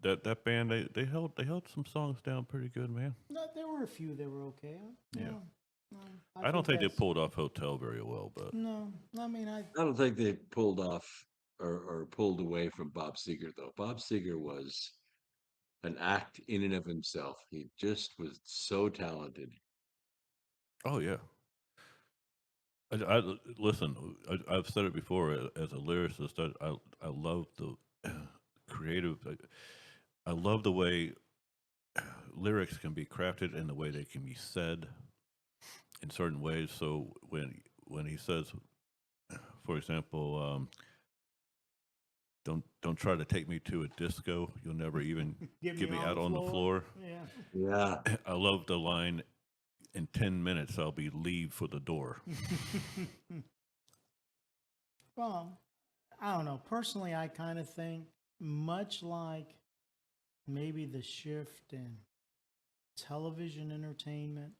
[SPEAKER 7] that band they held some songs down pretty good, man.
[SPEAKER 8] no, there were a few that were okay.
[SPEAKER 7] Yeah.
[SPEAKER 8] No,
[SPEAKER 7] I don't think they
[SPEAKER 8] that's-
[SPEAKER 7] pulled off Hotel very well, but
[SPEAKER 8] No, I mean
[SPEAKER 9] I don't think they pulled off or pulled away from Bob Seger though. Bob Seger was an act in and of himself. He just was so talented.
[SPEAKER 7] oh yeah. Listen. I've said it before. As a lyricist, I love the creative. I love the way lyrics can be crafted and the way they can be said in certain ways. So when he says, for example, don't try to take me to a disco. You'll never even get me out on the floor.
[SPEAKER 8] Yeah.
[SPEAKER 9] Yeah.
[SPEAKER 7] I love the line. In 10 minutes, I'll be leave for the door.
[SPEAKER 8] Well, I don't know. Personally, I kind of think much like maybe the shift in television entertainment,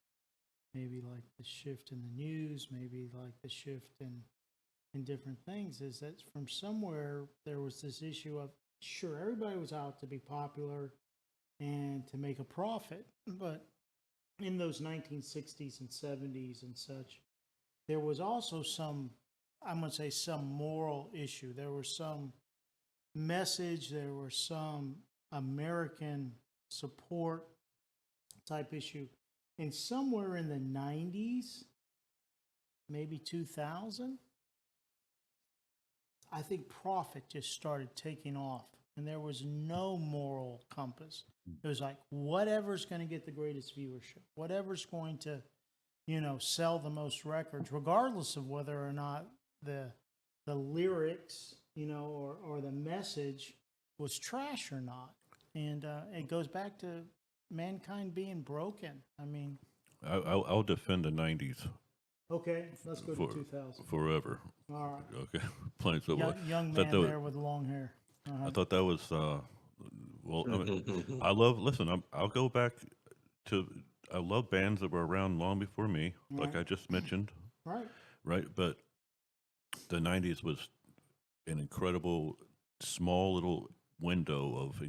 [SPEAKER 8] maybe like the shift in the news, maybe like the shift in different things, is that from somewhere there was this issue of sure everybody was out to be popular and to make a profit, but in those 1960s and 70s and such, there was also some, I'm going to say, some moral issue. There was some message, there was some American support type issue. And somewhere in the 90s, maybe 2000, I think profit just started taking off. And there was no moral compass. It was like whatever's going to get the greatest viewership, whatever's going to, sell the most records, regardless of whether or not the lyrics, or the message was trash or not. And it goes back to mankind being broken. I mean,
[SPEAKER 7] I'll defend the '90s
[SPEAKER 8] okay, let's go to 2000.
[SPEAKER 7] forever.
[SPEAKER 8] All right,
[SPEAKER 7] Okay, plain so
[SPEAKER 8] young
[SPEAKER 7] that
[SPEAKER 8] man
[SPEAKER 7] was-
[SPEAKER 8] there with long hair.
[SPEAKER 7] I thought that was well. I mean, I love. Listen, I'll go back to. I love bands that were around long before me, like
[SPEAKER 8] Right.
[SPEAKER 7] I just mentioned.
[SPEAKER 8] Right.
[SPEAKER 7] Right, but the '90s was an incredible, small little window of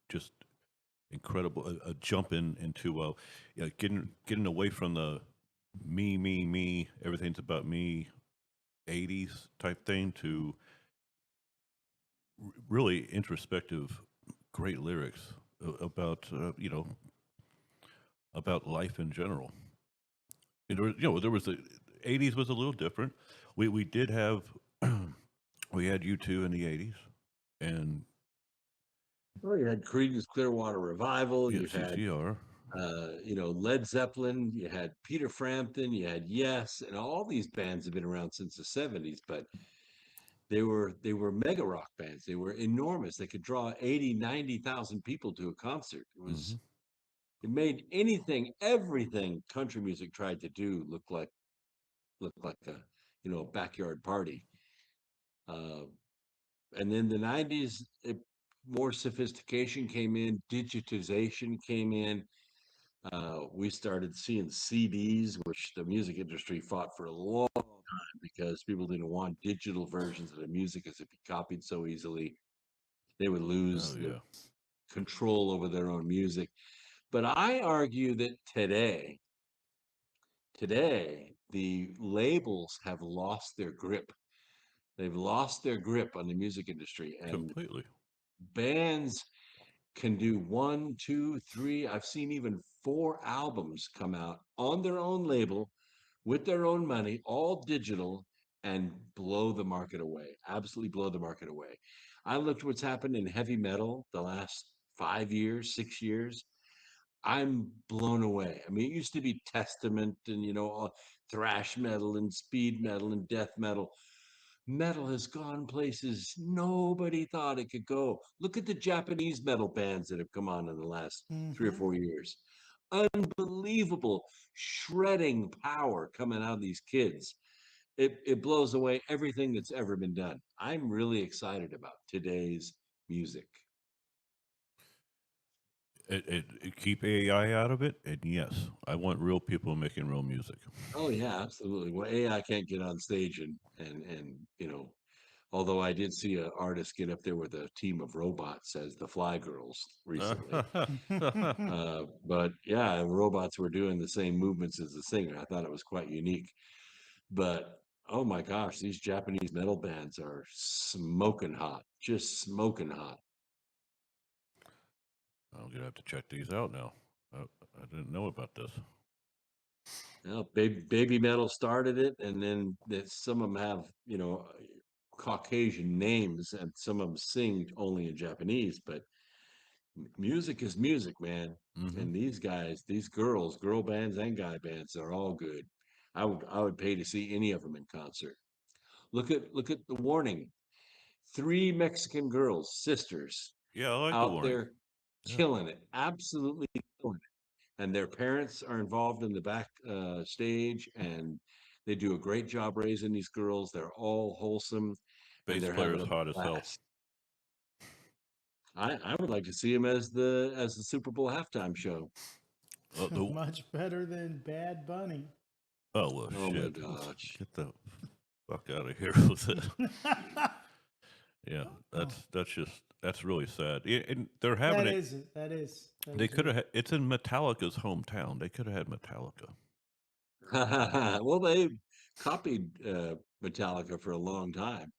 [SPEAKER 7] just incredible a jump into getting away from the me, everything's about me, '80s type thing to really introspective, great lyrics about about life in general. There was the '80s was a little different. We did have we had U2 in the '80s, and
[SPEAKER 9] Well, you had Creedence Clearwater Revival. You had
[SPEAKER 7] CCR.
[SPEAKER 9] Led Zeppelin. You had Peter Frampton. You had Yes, and all these bands have been around since the '70s. But they were mega rock bands. They were enormous. They could draw 80, 90,000 people to a concert. It was it made everything country music tried to do look like a backyard party. And then the '90s, more sophistication came in, digitization came in. We started seeing CDs, which the music industry fought for a long time because people didn't want digital versions of the music because it'd be copied so easily. They would lose
[SPEAKER 7] Oh
[SPEAKER 9] the
[SPEAKER 7] yeah.
[SPEAKER 9] control over their own music. But I argue that today, the labels have lost their grip. They've lost their grip on the music industry, and
[SPEAKER 7] Completely.
[SPEAKER 9] bands can do 1, 2, 3. I've seen even 4 albums come out on their own label with their own money, all digital, and blow the market away. Absolutely blow the market away. I looked what's happened in heavy metal the last 5 years, 6 years. I'm blown away. I mean, it used to be Testament and thrash metal and speed metal and death metal. Metal has gone places nobody thought it could go. Look at the Japanese metal bands that have come on in the last 3 or 4 years. Unbelievable shredding power coming out of these kids. It blows away everything that's ever been done. I'm really excited about today's music.
[SPEAKER 7] Keep AI out of it, and yes, I want real people making real music.
[SPEAKER 9] Oh yeah, absolutely. Well, AI can't get on stage and although I did see an artist get up there with a team of robots as the Fly Girls recently. But yeah, robots were doing the same movements as the singer. I thought it was quite unique. But oh my gosh, these Japanese metal bands are smoking hot, just smoking hot.
[SPEAKER 7] I'm gonna have to check these out now. I didn't know about this.
[SPEAKER 9] Well, baby metal started it, and then some of them have Caucasian names, and some of them sing only in Japanese. But music is music, man. And these guys, these girl bands and guy bands, are all good. I would pay to see any of them in concert. Look at the Warning. 3 Mexican girls, sisters,
[SPEAKER 7] Yeah, I like the
[SPEAKER 9] out
[SPEAKER 7] Warning.
[SPEAKER 9] there
[SPEAKER 7] Yeah.
[SPEAKER 9] killing it, absolutely killing it. And their parents are involved in the back stage, and they do a great job raising these girls. They're all wholesome, and
[SPEAKER 7] Bass
[SPEAKER 9] they're
[SPEAKER 7] player
[SPEAKER 9] having
[SPEAKER 7] is
[SPEAKER 9] a
[SPEAKER 7] hot as hell.
[SPEAKER 9] blast. I would like to see him as the Super Bowl halftime show.
[SPEAKER 8] Much better than Bad Bunny.
[SPEAKER 7] Oh well,
[SPEAKER 9] Oh my
[SPEAKER 7] shit!
[SPEAKER 9] gosh.
[SPEAKER 7] Get the fuck out of here with it. Yeah, that's really sad. Yeah, and they're having
[SPEAKER 8] That
[SPEAKER 7] it.
[SPEAKER 8] is it. That is. That
[SPEAKER 7] They
[SPEAKER 8] is
[SPEAKER 7] could
[SPEAKER 8] it.
[SPEAKER 7] have. It's in Metallica's hometown. They could have had Metallica.
[SPEAKER 9] Well, they copied Metallica for a long time,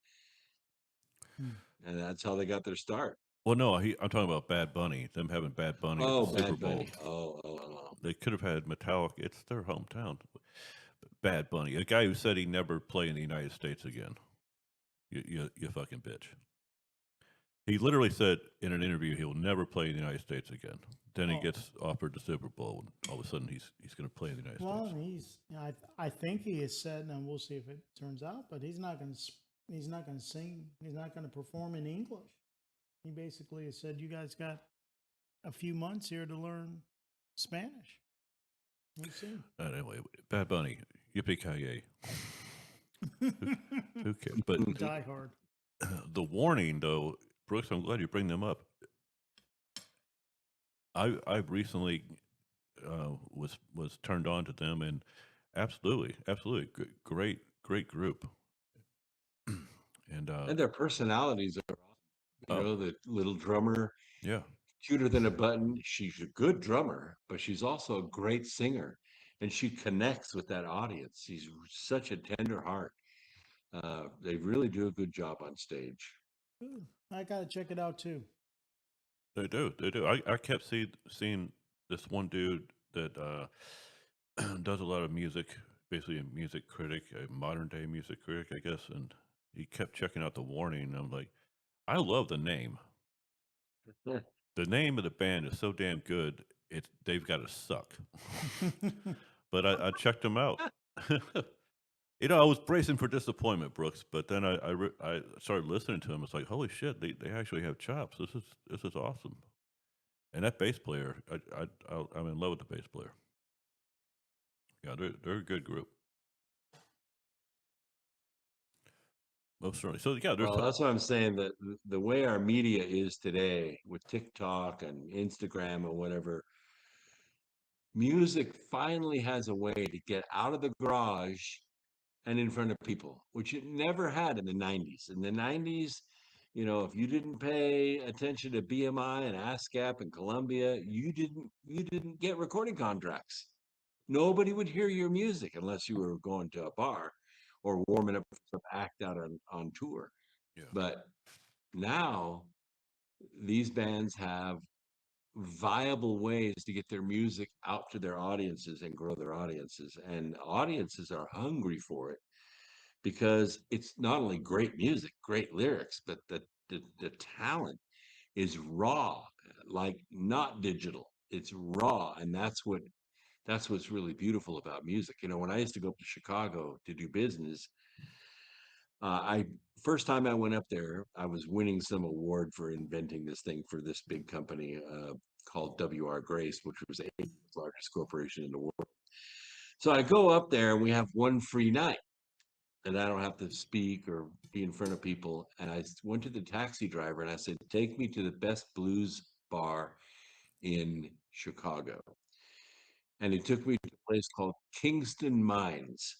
[SPEAKER 9] and that's how they got their start.
[SPEAKER 7] Well, no, I'm talking about Bad Bunny. Them having Bad Bunny at
[SPEAKER 9] Oh,
[SPEAKER 7] the Super
[SPEAKER 9] Bad
[SPEAKER 7] Bowl.
[SPEAKER 9] Bunny. Oh.
[SPEAKER 7] They could have had Metallica. It's their hometown. Bad Bunny, a guy who said he never play in the United States again. You fucking bitch. He literally said in an interview he'll never play in the United States again. Then he gets offered the Super Bowl, and all of a sudden he's going to play in the United
[SPEAKER 8] Well,
[SPEAKER 7] States.
[SPEAKER 8] I think he has said, and we'll see if it turns out, but he's not going to sing. He's not going to perform in English. He basically has said, you guys got a few months here to learn Spanish. We'll see.
[SPEAKER 7] Anyway, Bad Bunny, yippee-ki-yay. Who cares? But
[SPEAKER 8] Die Hard.
[SPEAKER 7] the Warning, though, Brooks, I'm glad you bring them up. I recently was turned on to them, and absolutely great group. And
[SPEAKER 9] And their personalities are awesome. The little drummer,
[SPEAKER 7] yeah,
[SPEAKER 9] cuter than a button. She's a good drummer, but she's also a great singer, and she connects with that audience. She's such a tender heart. They really do a good job on stage.
[SPEAKER 8] Ooh, I got to check it out too.
[SPEAKER 7] they do. I kept seeing this one dude that does a lot of music, basically a music critic, a modern day music critic, I guess, and he kept checking out the Warning. And I'm like, I love the name. The name of the band is so damn good. They've got to suck. But I checked them out. I was bracing for disappointment, Brooks. But then I started listening to them. It's like, holy shit, they actually have chops. This is awesome. And that bass player, I'm in love with the bass player. Yeah, they're a good group. Most certainly. So yeah,
[SPEAKER 9] Well, that's what I'm saying. That the way our media is today, with TikTok and Instagram or whatever, music finally has a way to get out of the garage and in front of people, which it never had in the 90s. In the 90s, if you didn't pay attention to BMI and ASCAP and Columbia, you didn't get recording contracts. Nobody would hear your music unless you were going to a bar or warming up for some act out on tour.
[SPEAKER 7] Yeah.
[SPEAKER 9] But now these bands have viable ways to get their music out to their audiences and grow their audiences. And audiences are hungry for it because it's not only great music, great lyrics, but the talent is raw, like not digital. It's raw. And that's what's really beautiful about music. When I used to go up to Chicago to do business, I first time I went up there, I was winning some award for inventing this thing for this big company called W.R. Grace, which was the largest corporation in the world. So I go up there and we have one free night, and I don't have to speak or be in front of people. And I went to the taxi driver and I said, "Take me to the best blues bar in Chicago." And he took me to a place called Kingston Mines.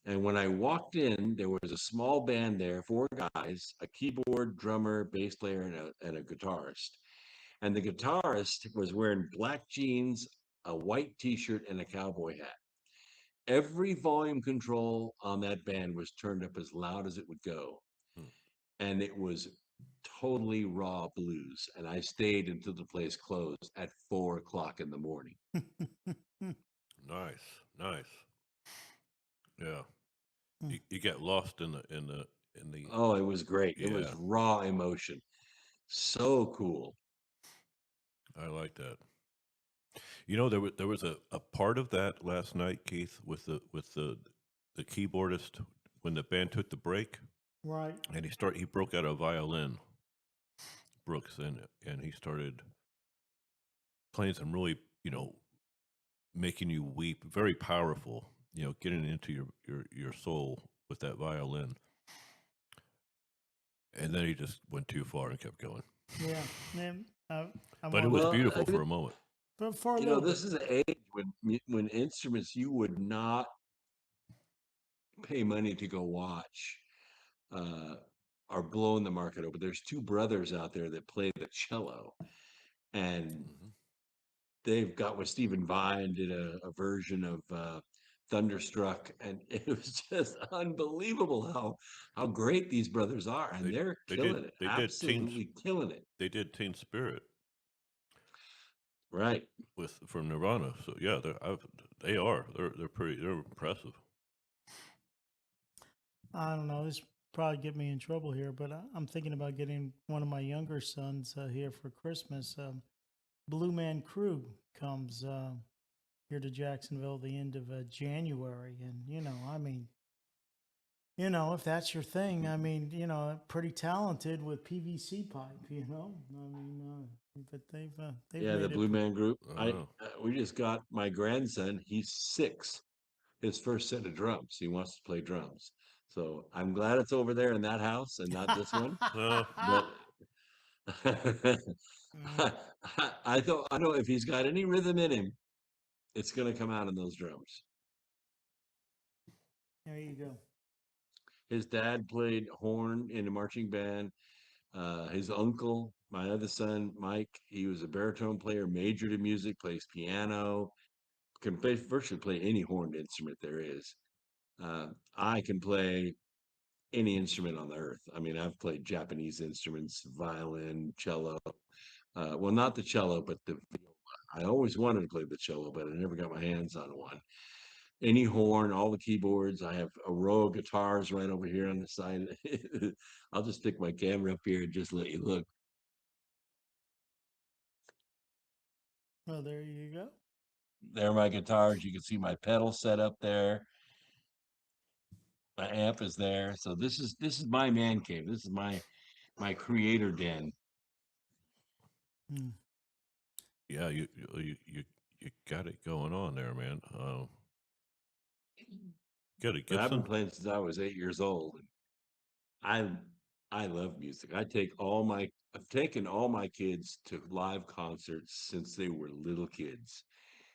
[SPEAKER 9] And when I walked in, there was a small band there, 4 guys, a keyboard, drummer, bass player, and a guitarist. And the guitarist was wearing black jeans, a white t-shirt, and a cowboy hat. Every volume control on that band was turned up as loud as it would go. And it was totally raw blues. And I stayed until the place closed at 4 o'clock in the morning.
[SPEAKER 7] Nice, nice. Yeah, you get lost in the.
[SPEAKER 9] Oh, it was great. It was
[SPEAKER 7] Yeah.
[SPEAKER 9] raw emotion. So cool.
[SPEAKER 7] I like that. You know, there was a part of that last night, Keith, with the keyboardist when the band took the break,
[SPEAKER 8] Right.
[SPEAKER 7] and he broke out a violin, Brooks, and he started playing some really, making you weep, very powerful, getting into your soul with that violin. And then he just went too far and kept going.
[SPEAKER 8] Yeah. Man,
[SPEAKER 7] But it was
[SPEAKER 9] Well,
[SPEAKER 7] beautiful
[SPEAKER 9] I
[SPEAKER 7] for a moment.
[SPEAKER 8] But for a
[SPEAKER 9] You know,
[SPEAKER 8] little
[SPEAKER 9] this is an age when instruments you would not pay money to go watch are blowing the market open. There's 2 brothers out there that play the cello, and
[SPEAKER 7] Mhm.
[SPEAKER 9] they've got with Stephen Vai did a version of Thunderstruck, and it was just unbelievable how great these brothers are, and they're killing it,
[SPEAKER 7] They did
[SPEAKER 9] absolutely killing it.
[SPEAKER 7] They did Teen Spirit
[SPEAKER 9] Right.
[SPEAKER 7] from Nirvana. So yeah, they're impressive.
[SPEAKER 8] I don't know. This probably get me in trouble here, but I'm thinking about getting one of my younger sons here for Christmas. Blue Man Crew comes here to Jacksonville the end of January, and if that's your thing, pretty talented with PVC pipe. But they've
[SPEAKER 9] Yeah, the
[SPEAKER 8] made it.
[SPEAKER 9] Blue Man Group.
[SPEAKER 7] Oh.
[SPEAKER 9] We just got my grandson. He's 6. His first set of drums. He wants to play drums. So I'm glad it's over there in that house and not this one. But I know if he's got any rhythm in him, it's going to come out in those drums.
[SPEAKER 8] There you go.
[SPEAKER 9] His dad played horn in a marching band. His uncle, my other son, Mike, he was a baritone player, majored in music, plays piano, can virtually play any horned instrument there is. I can play any instrument on the earth. I mean, I've played Japanese instruments, violin, cello. Well, not the cello, but the viola. I always wanted to play the cello, but I never got my hands on one. Any horn, all the keyboards. I have a row of guitars right over here on the side. I'll just stick my camera up here and just let you look.
[SPEAKER 8] Well, there you go.
[SPEAKER 9] There are my guitars. You can see my pedal set up there. My amp is there. So this is my man cave. This is my creator den.
[SPEAKER 7] Yeah, you got it going on there, man. Got to
[SPEAKER 9] But
[SPEAKER 7] get
[SPEAKER 9] I've been
[SPEAKER 7] some.
[SPEAKER 9] playing since I was 8 years old. I love music. I've taken all my kids to live concerts since they were little kids.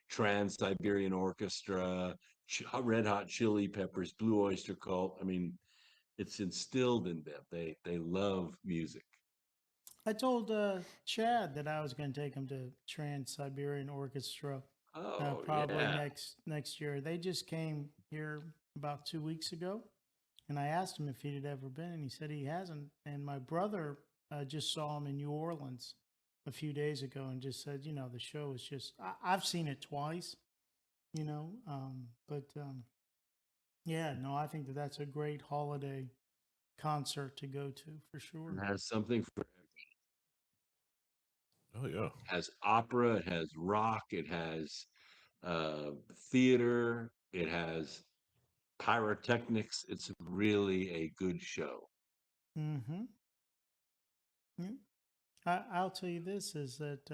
[SPEAKER 9] Trans-Siberian Orchestra, Red Hot Chili Peppers, Blue Oyster Cult. I mean, it's instilled in them. They love music.
[SPEAKER 8] I told Chad that I was going to take him to Trans-Siberian Orchestra
[SPEAKER 9] Oh,
[SPEAKER 8] probably
[SPEAKER 9] yeah.
[SPEAKER 8] next year. They just came here about 2 weeks ago, and I asked him if he had ever been, and he said he hasn't. And my brother just saw him in New Orleans a few days ago and just said, the show is just, I've seen it twice, but yeah, no, I think that's a great holiday concert to go to for sure.
[SPEAKER 9] It has something for
[SPEAKER 7] Oh yeah.
[SPEAKER 9] It has opera, it has rock, it has theater, it has pyrotechnics. It's really a good show.
[SPEAKER 8] Mm-hmm. Yeah. I'll tell you this is that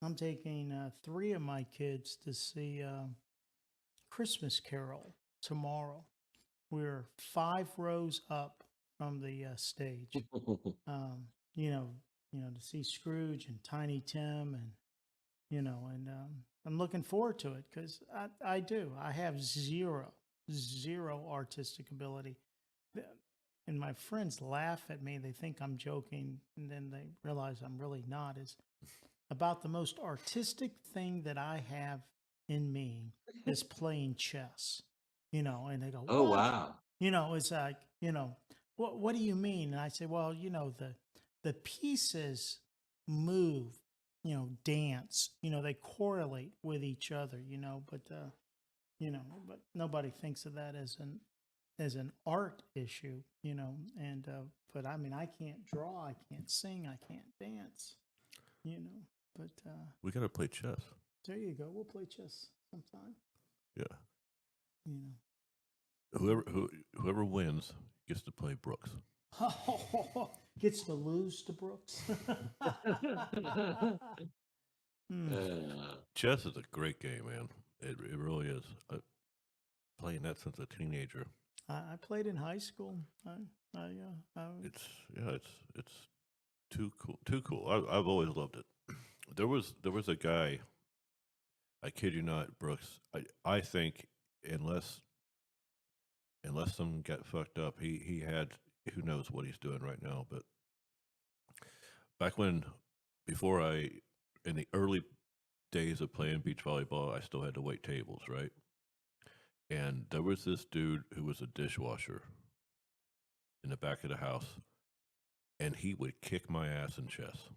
[SPEAKER 8] I'm taking 3 of my kids to see Christmas Carol tomorrow. We're 5 rows up from the stage. Um, you know, to see Scrooge and Tiny Tim, and I'm looking forward to it because I do. I have zero artistic ability. Th- And my friends laugh at me. They think I'm joking, and then they realize I'm really not. Is about the most artistic thing that I have in me is playing chess. And they go,
[SPEAKER 9] Oh,
[SPEAKER 8] "What?"
[SPEAKER 9] wow.
[SPEAKER 8] It's like, what do you mean? And I say, well, the pieces move, dance, they correlate with each other, but nobody thinks of that as an art issue, and but I mean, I can't draw, I can't sing, I can't dance, but
[SPEAKER 7] We got to play chess.
[SPEAKER 8] there you go. We'll play chess sometime.
[SPEAKER 7] Yeah.
[SPEAKER 8] You know.
[SPEAKER 7] Whoever wins gets to play Brooks.
[SPEAKER 8] Gets to lose to Brooks.
[SPEAKER 7] Chess is a great game, man. It really is. Playing that since a teenager.
[SPEAKER 8] I played in high school.
[SPEAKER 7] It's too cool. Too cool. I've always loved it. There was a guy. I kid you not, Brooks. I think unless something got fucked up, he had, who knows what he's doing right now. But back before in the early days of playing beach volleyball, I still had to wait tables, right? And there was this dude who was a dishwasher in the back of the house, and he would kick my ass in chess.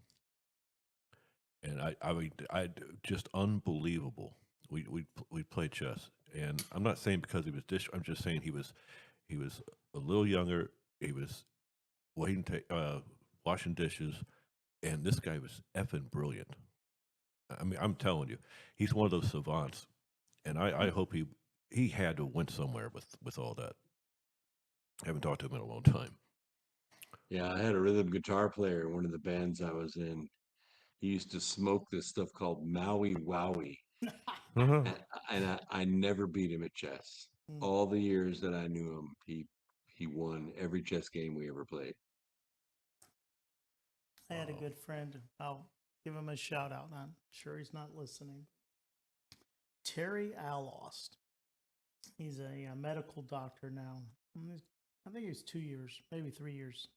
[SPEAKER 7] And I mean, just unbelievable. We played chess, and I'm not saying because he was I'm just saying he was a little younger. He was washing dishes, and this guy was effing brilliant. I mean, I'm telling you, he's one of those savants, and I hope he had to win somewhere with all that. I haven't talked to him in a long time.
[SPEAKER 9] Yeah, I had a rhythm guitar player in one of the bands I was in. He used to smoke this stuff called Maui Wowie. And I never beat him at chess. All the years that I knew him, he won every chess game we ever played.
[SPEAKER 8] I had a good friend. I'll give him a shout out. I'm sure he's not listening. Terry Alost. He's a medical doctor now. I think he was 2 years, maybe 3 years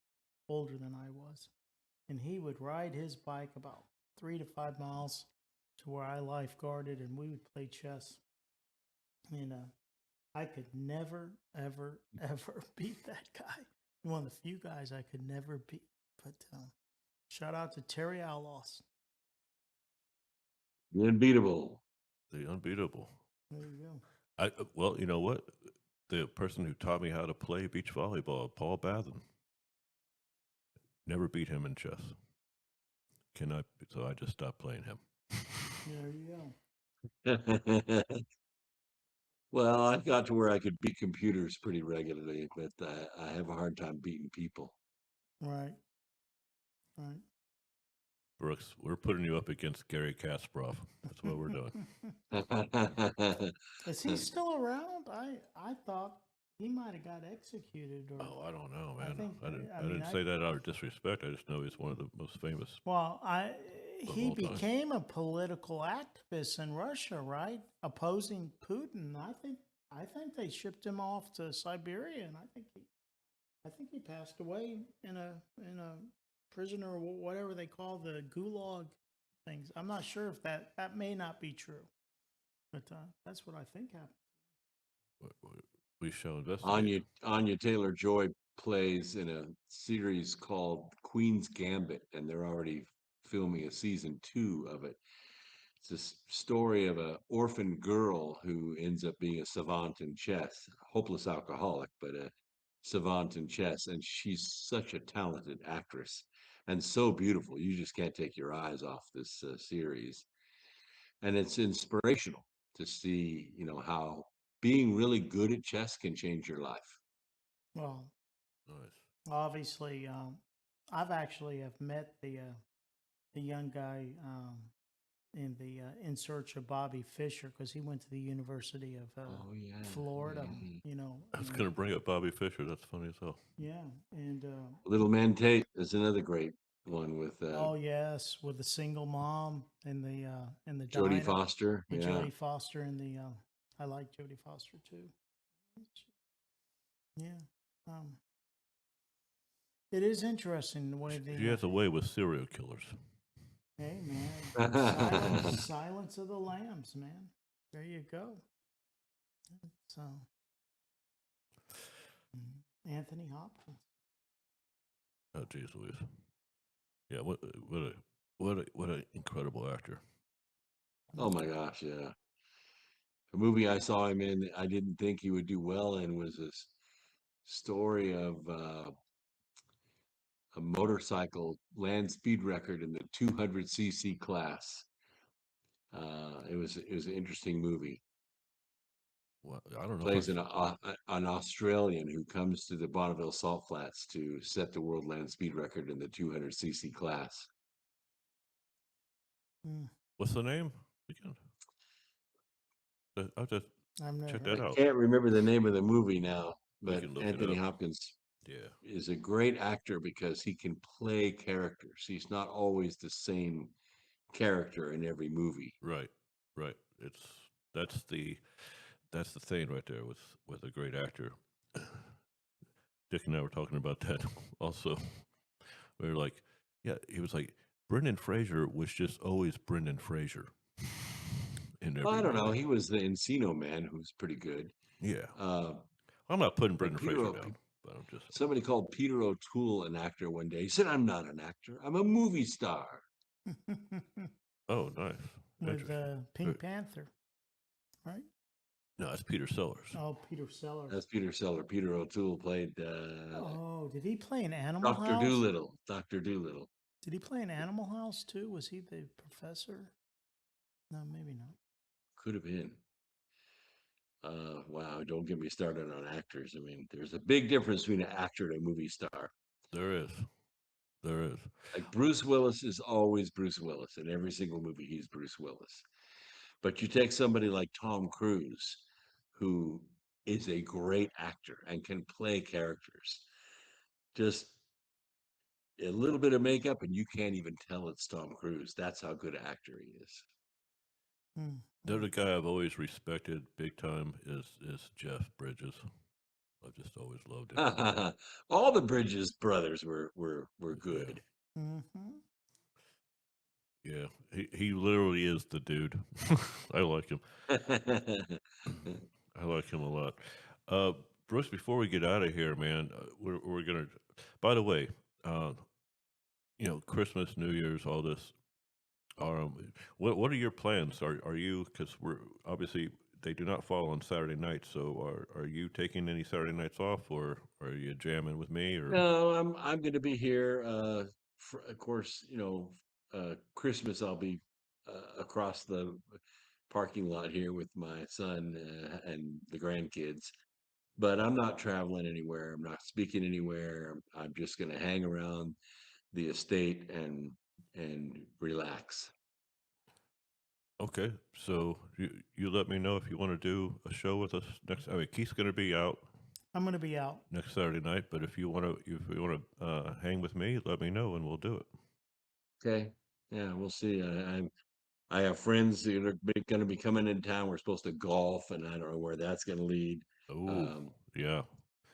[SPEAKER 8] older than I was. And he would ride his bike about 3 to 5 miles to where I lifeguarded, and we would play chess. And I could never, ever, ever beat that guy. One of the few guys I could never beat. But shout out to Terry Alost.
[SPEAKER 9] The unbeatable.
[SPEAKER 7] The unbeatable.
[SPEAKER 8] There you go.
[SPEAKER 7] Well, you know what? The person who taught me how to play beach volleyball, Paul Bathen. Never beat him in chess. So I just stopped playing him.
[SPEAKER 8] There you go.
[SPEAKER 9] Well, I got to where I could beat computers pretty regularly, but I have a hard time beating people.
[SPEAKER 8] Right.
[SPEAKER 7] Brooks, we're putting you up against Gary Kasparov. That's what we're doing.
[SPEAKER 8] Is he still around? I thought he might have got executed.
[SPEAKER 7] I don't know, man. I
[SPEAKER 8] mean,
[SPEAKER 7] didn't say that out of disrespect. I just know he's one of the most famous.
[SPEAKER 8] Well, he
[SPEAKER 7] all time.
[SPEAKER 8] became a political activist in Russia, right? Opposing Putin. I think they shipped him off to Siberia, and I think he passed away in a prison or whatever they call the gulag things. I'm not sure if that may not be true, but that's what I think happened.
[SPEAKER 7] We shall investigate.
[SPEAKER 9] Anya Taylor-Joy plays in a series called Queen's Gambit, and they're already filming a season 2 of it. It's a story of an orphan girl who ends up being a savant in chess, hopeless alcoholic, but a savant in chess, and she's such a talented actress and so beautiful. You just can't take your eyes off this series, and it's inspirational to see how being really good at chess can change your life.
[SPEAKER 8] Well,
[SPEAKER 7] Nice.
[SPEAKER 8] obviously, I've actually have met the young guy in the In Search of Bobby Fischer, because he went to the University of
[SPEAKER 9] Oh yeah,
[SPEAKER 8] Florida.
[SPEAKER 9] yeah.
[SPEAKER 8] You know,
[SPEAKER 7] I was
[SPEAKER 8] and,
[SPEAKER 7] going to bring up Bobby Fischer. That's funny as hell.
[SPEAKER 8] yeah, and
[SPEAKER 9] Little Man Tate is another great one with
[SPEAKER 8] oh yes, with the single mom and the
[SPEAKER 9] Jodie
[SPEAKER 8] diner,
[SPEAKER 9] Foster.
[SPEAKER 8] and
[SPEAKER 9] Yeah,
[SPEAKER 8] Jodie Foster and the I like Jodie Foster too. Yeah, it is interesting the way
[SPEAKER 7] She
[SPEAKER 8] the
[SPEAKER 7] has a way with serial killers.
[SPEAKER 8] hey man, Silence of the Lambs, man. There you go. So Anthony Hopkins.
[SPEAKER 7] Oh, geez, Louise. Yeah, what an incredible actor.
[SPEAKER 9] oh my gosh, yeah. A movie I saw him in, I didn't think he would do well in, was this story of a motorcycle land speed record in the 200cc class. It was an interesting movie.
[SPEAKER 7] Well, I don't know.
[SPEAKER 9] Plays an Australian who comes to the Bonneville Salt Flats to set the world land speed record in the 200cc class.
[SPEAKER 7] What's the name again? I'll just
[SPEAKER 8] I've never
[SPEAKER 7] check
[SPEAKER 8] heard.
[SPEAKER 7] that
[SPEAKER 9] I
[SPEAKER 7] out.
[SPEAKER 9] can't remember the name of the movie now,
[SPEAKER 7] We
[SPEAKER 9] but
[SPEAKER 7] can look it
[SPEAKER 9] Anthony
[SPEAKER 7] up.
[SPEAKER 9] Hopkins
[SPEAKER 7] Yeah.
[SPEAKER 9] is a great actor because he can play characters. He's not always the same character in every movie.
[SPEAKER 7] Right. Right. That's the thing right there with a great actor. Dick and I were talking about that also. We were like, yeah, he was like, Brendan Fraser was just always Brendan Fraser.
[SPEAKER 9] Well, I don't know. He was the Encino Man, who's pretty good.
[SPEAKER 7] Yeah.
[SPEAKER 9] Uh,
[SPEAKER 7] I'm not putting
[SPEAKER 9] but
[SPEAKER 7] Brendan
[SPEAKER 9] Peter
[SPEAKER 7] Fraser
[SPEAKER 9] O-
[SPEAKER 7] down, but I'm just
[SPEAKER 9] somebody called Peter O'Toole an actor one day. He said, "I'm not an actor. I'm a movie star."
[SPEAKER 7] oh, nice.
[SPEAKER 8] With
[SPEAKER 7] Interesting.
[SPEAKER 8] Pink Panther, right?
[SPEAKER 7] No, it's Peter Sellers.
[SPEAKER 8] Oh, Peter Sellers.
[SPEAKER 9] That's Peter Seller. Peter O'Toole played
[SPEAKER 8] Oh, did he play in Animal
[SPEAKER 9] Dr.
[SPEAKER 8] House?
[SPEAKER 9] Doolittle. Dr. Doolittle.
[SPEAKER 8] Did he play in Animal House too? Was he the professor? No, maybe not.
[SPEAKER 9] Could have been. Wow, don't get me started on actors. I mean, there's a big difference between an actor and a movie star.
[SPEAKER 7] There is. There is.
[SPEAKER 9] Like Bruce Willis is always Bruce Willis. In every single movie, he's Bruce Willis. But you take somebody like Tom Cruise, who is a great actor and can play characters. Just a little bit of makeup and you can't even tell it's Tom Cruise. That's how good an actor he is.
[SPEAKER 7] The other guy I've always respected big time is Jeff Bridges. I've just always loved him.
[SPEAKER 9] All the Bridges brothers were good.
[SPEAKER 7] Yeah, he literally is the dude. I like him. I like him a lot. Bruce, before we get out of here, man, we're gonna. By the way, Christmas, New Year's, all this. What are your plans? Are you, because we're obviously they do not fall on Saturday nights. So are you taking any Saturday nights off, or are you jamming with me? Or
[SPEAKER 9] No, I'm going to be here. Of course, Christmas I'll be across the parking lot here with my son and the grandkids. But I'm not traveling anywhere. I'm not speaking anywhere. I'm just going to hang around the estate and relax.
[SPEAKER 7] Okay, so you let me know if you want to do a show with us next. I mean, Keith's going to be out
[SPEAKER 8] I'm going to be out.
[SPEAKER 7] next Saturday night, but if you want to hang with me, let me know and we'll do it.
[SPEAKER 9] Okay. Yeah, we'll see. I have friends that are going to be coming in town. We're supposed to golf, and I don't know where that's going to lead.
[SPEAKER 7] Oh, yeah.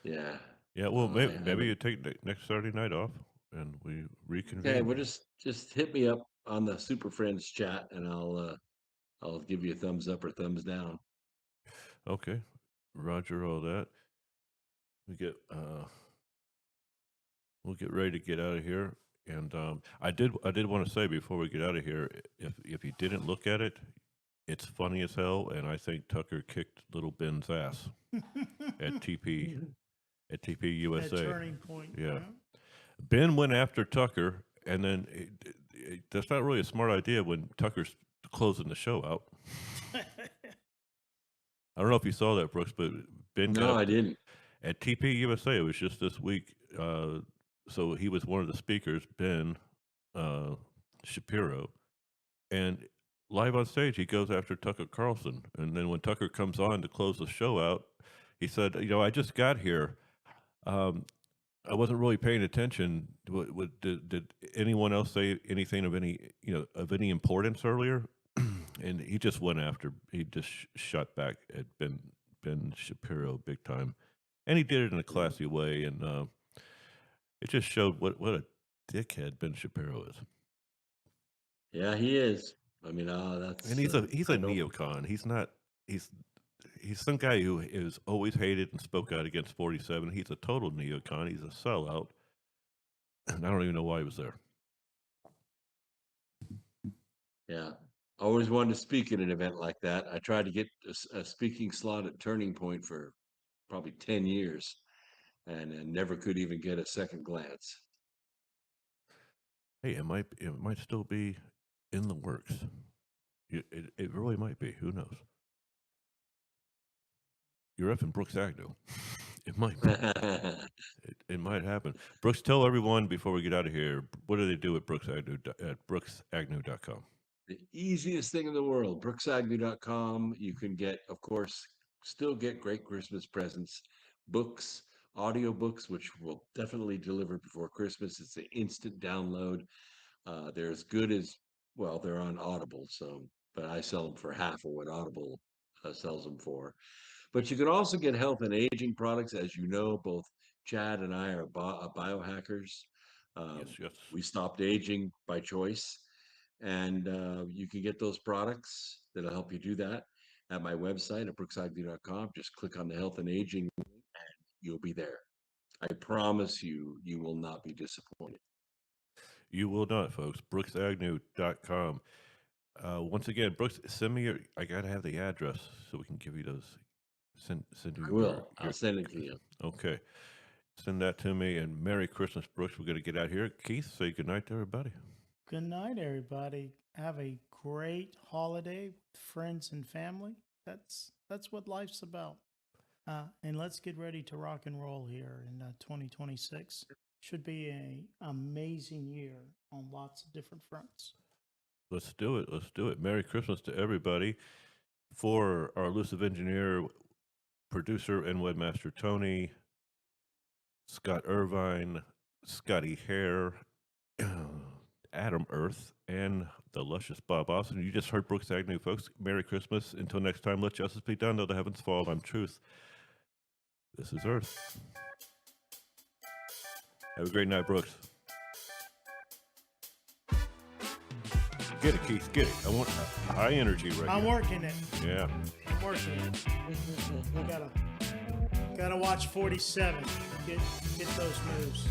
[SPEAKER 9] Yeah.
[SPEAKER 7] Yeah, well, maybe
[SPEAKER 9] haven't-
[SPEAKER 7] you take next Saturday night off and we reconvene.
[SPEAKER 9] Okay, well, just hit me up on the Super Friends chat, and I'll give you a thumbs up or thumbs down.
[SPEAKER 7] Okay, Roger, all that. We'll get ready to get out of here. And I did want to say before we get out of here, if you didn't look at it, it's funny as hell, and I think Tucker kicked little Ben's ass at TP USA.
[SPEAKER 8] That turning point.
[SPEAKER 7] Yeah. Ben went after Tucker, and then that's not really a smart idea when Tucker's closing the show out. I don't know if you saw that, Brooks, but Ben
[SPEAKER 9] No, I didn't.
[SPEAKER 7] at TP USA. It was just this week. So he was one of the speakers, Ben Shapiro, and live on stage he goes after Tucker Carlson, and then when Tucker comes on to close the show out, he said, I just got here. I wasn't really paying attention. Did anyone else say anything of any importance earlier? And he just went after. He just shot back at Ben Shapiro big time, and he did it in a classy way. And it just showed what a dickhead Ben Shapiro is.
[SPEAKER 9] Yeah, he is. I mean, that's
[SPEAKER 7] And he's a neocon. He's not. He's some guy who is always hated and spoke out against 47. He's a total neocon. He's a sellout. And I don't even know why he was there.
[SPEAKER 9] Yeah. I always wanted to speak at an event like that. I tried to get a speaking slot at Turning Point for probably 10 years and never could even get a second glance.
[SPEAKER 7] Hey, it might still be in the works. It really might be. Who knows? You're up in Brooks Agnew. It might be. It might happen. Brooks, tell everyone before we get out of here, what do they do at brooksagnew.com?
[SPEAKER 9] The easiest thing in the world, brooksagnew.com. You can get, of course, still get great Christmas presents, books, audiobooks, which will definitely deliver before Christmas. It's an instant download. They're as good as, well, they're on Audible, but I sell them for half of what Audible sells them for. But you can also get health and aging products. As you know, both Chad and I are biohackers.
[SPEAKER 7] Yes.
[SPEAKER 9] We stopped aging by choice. And you can get those products that'll help you do that at my website at brooksagnew.com. Just click on the health and aging link and you'll be there. I promise you, you will not be disappointed.
[SPEAKER 7] You will not, folks. brooksagnew.com. Once again, Brooks, send me I got to have the address so we can give you those. Send you.
[SPEAKER 9] I will. I'll send it to you.
[SPEAKER 7] Okay. Send that to me, and Merry Christmas, Brooks. We're going to get out here. Keith, say goodnight to everybody.
[SPEAKER 8] Good night, everybody. Have a great holiday with friends and family. That's what life's about. And let's get ready to rock and roll here in 2026. Should be an amazing year on lots of different fronts.
[SPEAKER 7] Let's do it. Let's do it. Merry Christmas to everybody. For our elusive engineer, producer, and webmaster Tony, Scott Irvine, Scotty Hare, Adam Earth, and the luscious Bob Austin. You just heard Brooks Agnew, folks. Merry Christmas. Until next time, let justice be done, though the heavens fall. I'm Truth. This is Earth. Have a great night, Brooks. Get it, Keith. Get it. I want high energy right now.
[SPEAKER 8] I'm working it.
[SPEAKER 7] Yeah.
[SPEAKER 8] I'm working it. Gotta watch 47. Get those moves.